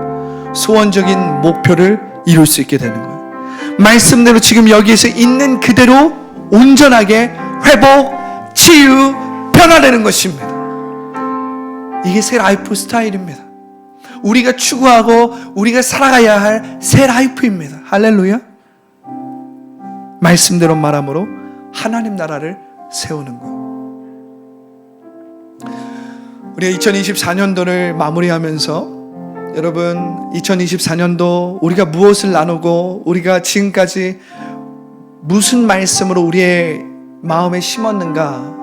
소원적인 목표를 이룰 수 있게 되는 거예요. 말씀대로 지금 여기에서 있는 그대로 온전하게 회복, 치유, 변화되는 것입니다. 이게 새 라이프 스타일입니다. 우리가 추구하고 우리가 살아가야 할 새 라이프입니다. 할렐루야. 말씀대로 말함으로 하나님 나라를 세우는 것. 우리가 2024년도를 마무리하면서 여러분 2024년도 우리가 무엇을 나누고 우리가 지금까지 무슨 말씀으로 우리의 마음에 심었는가,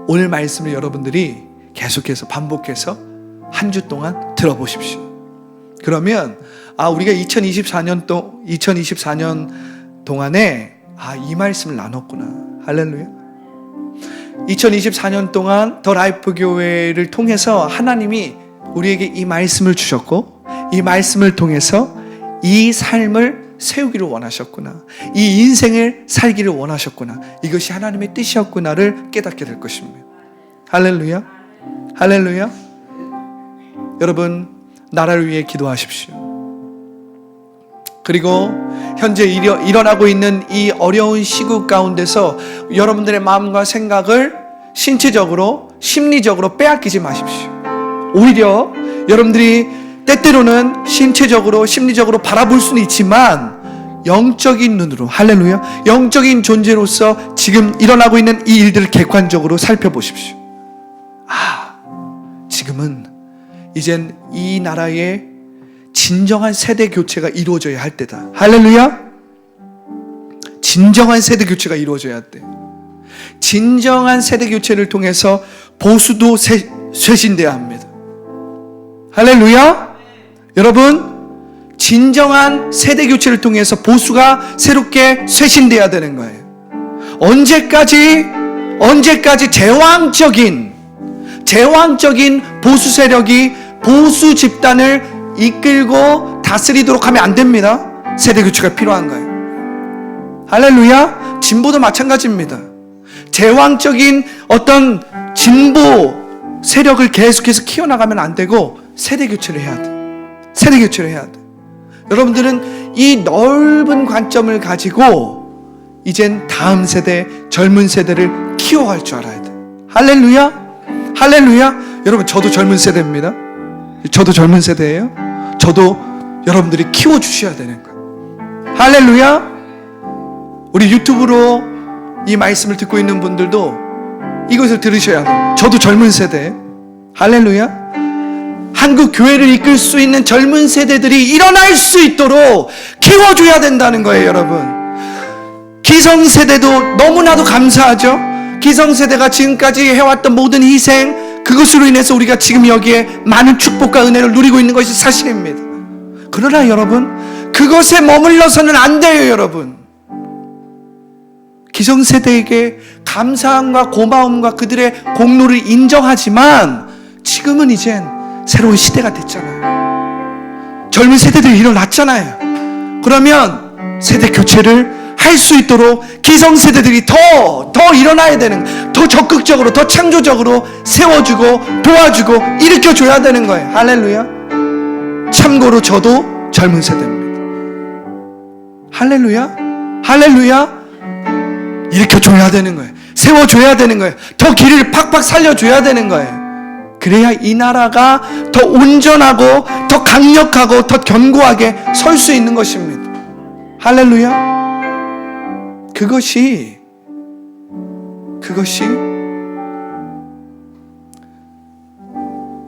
오늘 말씀을 여러분들이 계속해서 반복해서 한 주 동안 들어보십시오. 그러면 우리가 2024년 동안에 이 말씀을 나눴구나. 할렐루야. 2024년 동안 더 라이프 교회를 통해서 하나님이 우리에게 이 말씀을 주셨고 이 말씀을 통해서 이 삶을 세우기를 원하셨구나. 이 인생을 살기를 원하셨구나. 이것이 하나님의 뜻이었구나를 깨닫게 될 것입니다. 할렐루야. 할렐루야. 여러분, 나라를 위해 기도하십시오. 그리고 현재 일어나고 있는 이 어려운 시국 가운데서 여러분들의 마음과 생각을 신체적으로, 심리적으로 빼앗기지 마십시오. 오히려 여러분들이 때때로는 신체적으로, 심리적으로 바라볼 수는 있지만 영적인 눈으로, 할렐루야, 영적인 존재로서 지금 일어나고 있는 이 일들을 객관적으로 살펴보십시오. 지금은 이젠 이 나라의 진정한 세대 교체가 이루어져야 할 때다. 할렐루야. 진정한 세대 교체가 이루어져야 돼. 진정한 세대 교체를 통해서 보수도 쇄신돼야 합니다. 할렐루야. 여러분, 진정한 세대 교체를 통해서 보수가 새롭게 쇄신돼야 되는 거예요. 언제까지 제왕적인 보수 세력이 보수 집단을 이끌고 다스리도록 하면 안 됩니다. 세대 교체가 필요한 거예요. 할렐루야. 진보도 마찬가지입니다. 제왕적인 어떤 진보 세력을 계속해서 키워나가면 안 되고 세대 교체를 해야 돼. 세대 교체를 해야 돼. 여러분들은 이 넓은 관점을 가지고 이젠 다음 세대, 젊은 세대를 키워갈 줄 알아야 돼. 할렐루야. 할렐루야. 여러분, 저도 젊은 세대입니다. 저도 젊은 세대예요. 저도 여러분들이 키워주셔야 되는 거예요. 할렐루야. 우리 유튜브로 이 말씀을 듣고 있는 분들도 이것을 들으셔야 돼요. 저도 젊은 세대. 할렐루야. 한국 교회를 이끌 수 있는 젊은 세대들이 일어날 수 있도록 키워줘야 된다는 거예요, 여러분. 기성세대도 너무나도 감사하죠. 기성세대가 지금까지 해왔던 모든 희생, 그것으로 인해서 우리가 지금 여기에 많은 축복과 은혜를 누리고 있는 것이 사실입니다. 그러나 여러분, 그것에 머물러서는 안 돼요, 여러분. 기성세대에게 감사함과 고마움과 그들의 공로를 인정하지만 지금은 이젠 새로운 시대가 됐잖아요. 젊은 세대들이 일어났잖아요. 그러면 세대 교체를 할 수 있도록 기성세대들이 더 일어나야 되는, 더 적극적으로, 더 창조적으로 세워주고 도와주고 일으켜줘야 되는 거예요. 할렐루야. 참고로 저도 젊은 세대입니다. 할렐루야. 할렐루야. 일으켜줘야 되는 거예요. 세워줘야 되는 거예요. 더 길을 팍팍 살려줘야 되는 거예요. 그래야 이 나라가 더 온전하고 더 강력하고 더 견고하게 설 수 있는 것입니다. 할렐루야. 그것이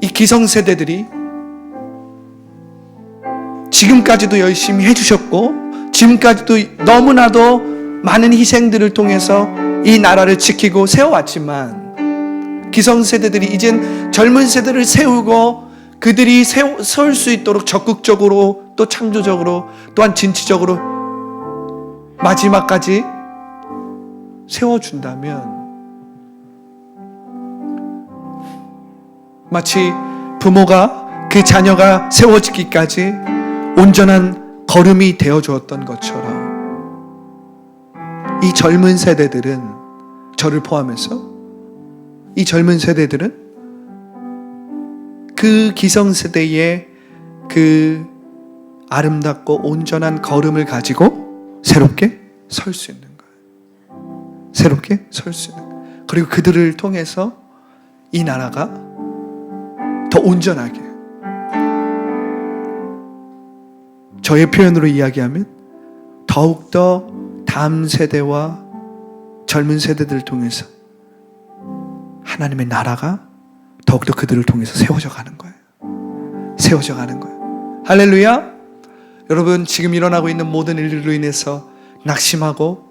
이 기성세대들이 지금까지도 열심히 해주셨고 지금까지도 너무나도 많은 희생들을 통해서 이 나라를 지키고 세워왔지만 기성세대들이 이젠 젊은 세대를 세우고 그들이 설 수 있도록 적극적으로 또 창조적으로 또한 진취적으로 마지막까지 세워준다면 마치 부모가 그 자녀가 세워지기까지 온전한 걸음이 되어주었던 것처럼 이 젊은 세대들은, 저를 포함해서 이 젊은 세대들은 그 기성세대의 그 아름답고 온전한 걸음을 가지고 새롭게 설 수 있는 거예요. 새롭게 설 수 있는 거예요. 그리고 그들을 통해서 이 나라가 더 온전하게, 저의 표현으로 이야기하면 더욱더 다음 세대와 젊은 세대들을 통해서 하나님의 나라가 더욱더 그들을 통해서 세워져 가는 거예요. 세워져 가는 거예요. 할렐루야. 여러분, 지금 일어나고 있는 모든 일들로 인해서 낙심하고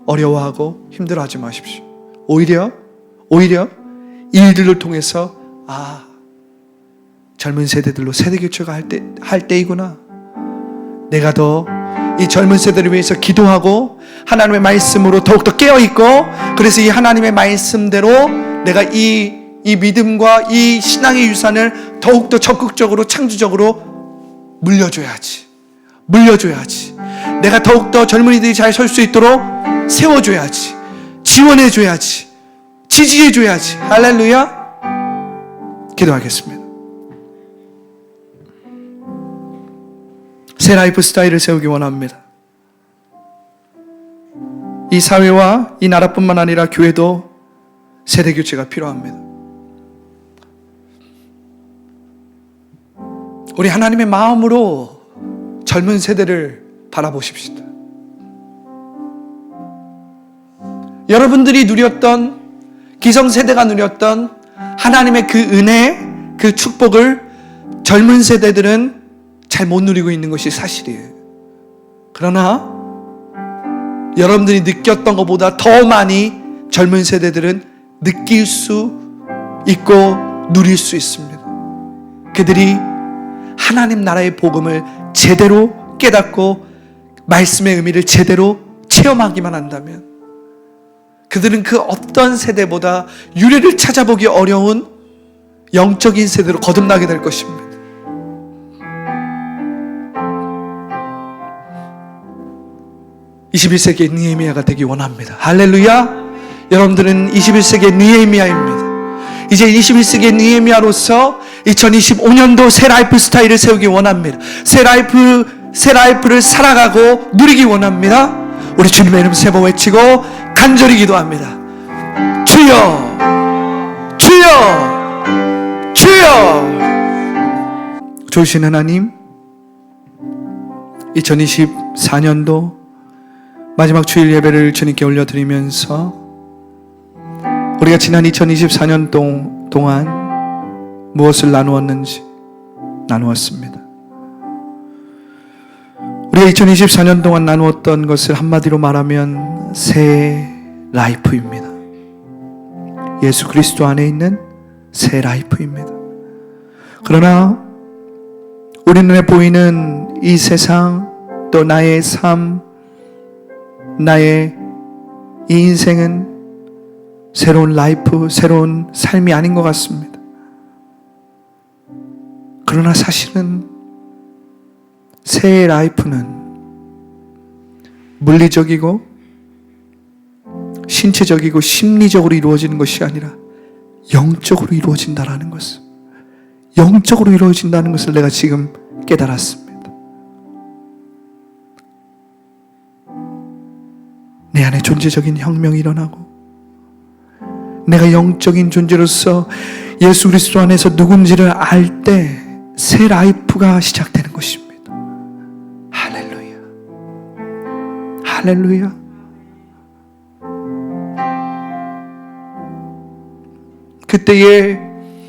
어려워하고 힘들어하지 마십시오. 오히려 이 일들을 통해서 젊은 세대들로 세대교체가 할 때이구나. 내가 더 이 젊은 세대를 위해서 기도하고 하나님의 말씀으로 더욱더 깨어있고, 그래서 이 하나님의 말씀대로 내가 이 믿음과 이 신앙의 유산을 더욱더 적극적으로 창조적으로 물려줘야지. 내가 더욱더 젊은이들이 잘 설 수 있도록 세워줘야지. 지원해줘야지. 지지해줘야지. 할렐루야. 기도하겠습니다. 새 라이프 스타일을 세우기 원합니다. 이 사회와 이 나라뿐만 아니라 교회도 세대교체가 필요합니다. 우리 하나님의 마음으로 젊은 세대를 바라보십시다. 여러분들이 누렸던, 기성세대가 누렸던 하나님의 그 은혜, 그 축복을 젊은 세대들은 잘 못 누리고 있는 것이 사실이에요. 그러나 여러분들이 느꼈던 것보다 더 많이 젊은 세대들은 느낄 수 있고 누릴 수 있습니다. 그들이 하나님 나라의 복음을 제대로 깨닫고 말씀의 의미를 제대로 체험하기만 한다면 그들은 그 어떤 세대보다 유래를 찾아보기 어려운 영적인 세대로 거듭나게 될 것입니다. 21세기의 느헤미야가 되기 원합니다. 할렐루야. 여러분들은 21세기의 느헤미야입니다. 이제 21세기의 느헤미야로서 2025년도 새 라이프 스타일을 세우기 원합니다. 새 라이프를 살아가고 누리기 원합니다. 우리 주님의 이름 세 번 외치고 간절히 기도합니다. 주여, 주여, 주여. 좋으신 하나님, 2024년도 마지막 주일 예배를 주님께 올려드리면서 우리가 지난 2024년 동안 무엇을 나누었는지 나누었습니다. 우리가 2024년 동안 나누었던 것을 한마디로 말하면 새 라이프입니다. 예수 그리스도 안에 있는 새 라이프입니다. 그러나 우리 눈에 보이는 이 세상, 또 나의 삶, 나의 이 인생은 새로운 라이프, 새로운 삶이 아닌 것 같습니다. 그러나 사실은 새 라이프는 물리적이고 신체적이고 심리적으로 이루어지는 것이 아니라 영적으로 이루어진다는 것을, 영적으로 이루어진다는 것을 내가 지금 깨달았습니다. 내 안에 존재적인 혁명이 일어나고 내가 영적인 존재로서 예수 그리스도 안에서 누군지를 알 때 새 라이프가 시작되는 것입니다. 할렐루야. 할렐루야. 그때에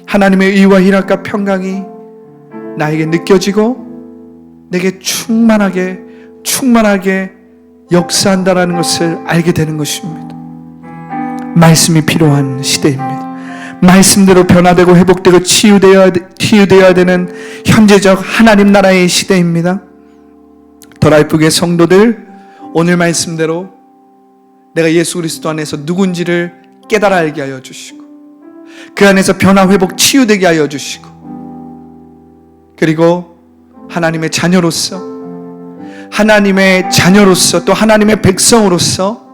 하나님의 의와 희락과 평강이 나에게 느껴지고 내게 충만하게 역사한다라는 것을 알게 되는 것입니다. 말씀이 필요한 시대입니다. 말씀대로 변화되고 회복되고 치유되어야 되는 현재적 하나님 나라의 시대입니다. 더 라이프의 성도들, 오늘 말씀대로 내가 예수 그리스도 안에서 누군지를 깨달아 알게 하여 주시고 그 안에서 변화 회복 치유되게 하여 주시고 그리고 하나님의 자녀로서 또 하나님의 백성으로서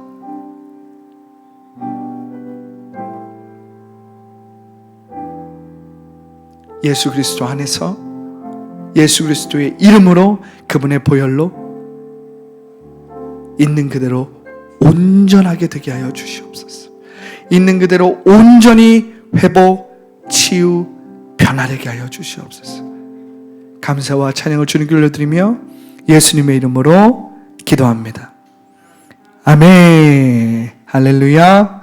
예수 그리스도 안에서 예수 그리스도의 이름으로 그분의 보혈로 있는 그대로 온전하게 되게 하여 주시옵소서. 있는 그대로 온전히 회복, 치유, 변화되게 하여 주시옵소서. 감사와 찬양을 주님께 올려드리며 예수님의 이름으로 기도합니다. 아멘. 할렐루야.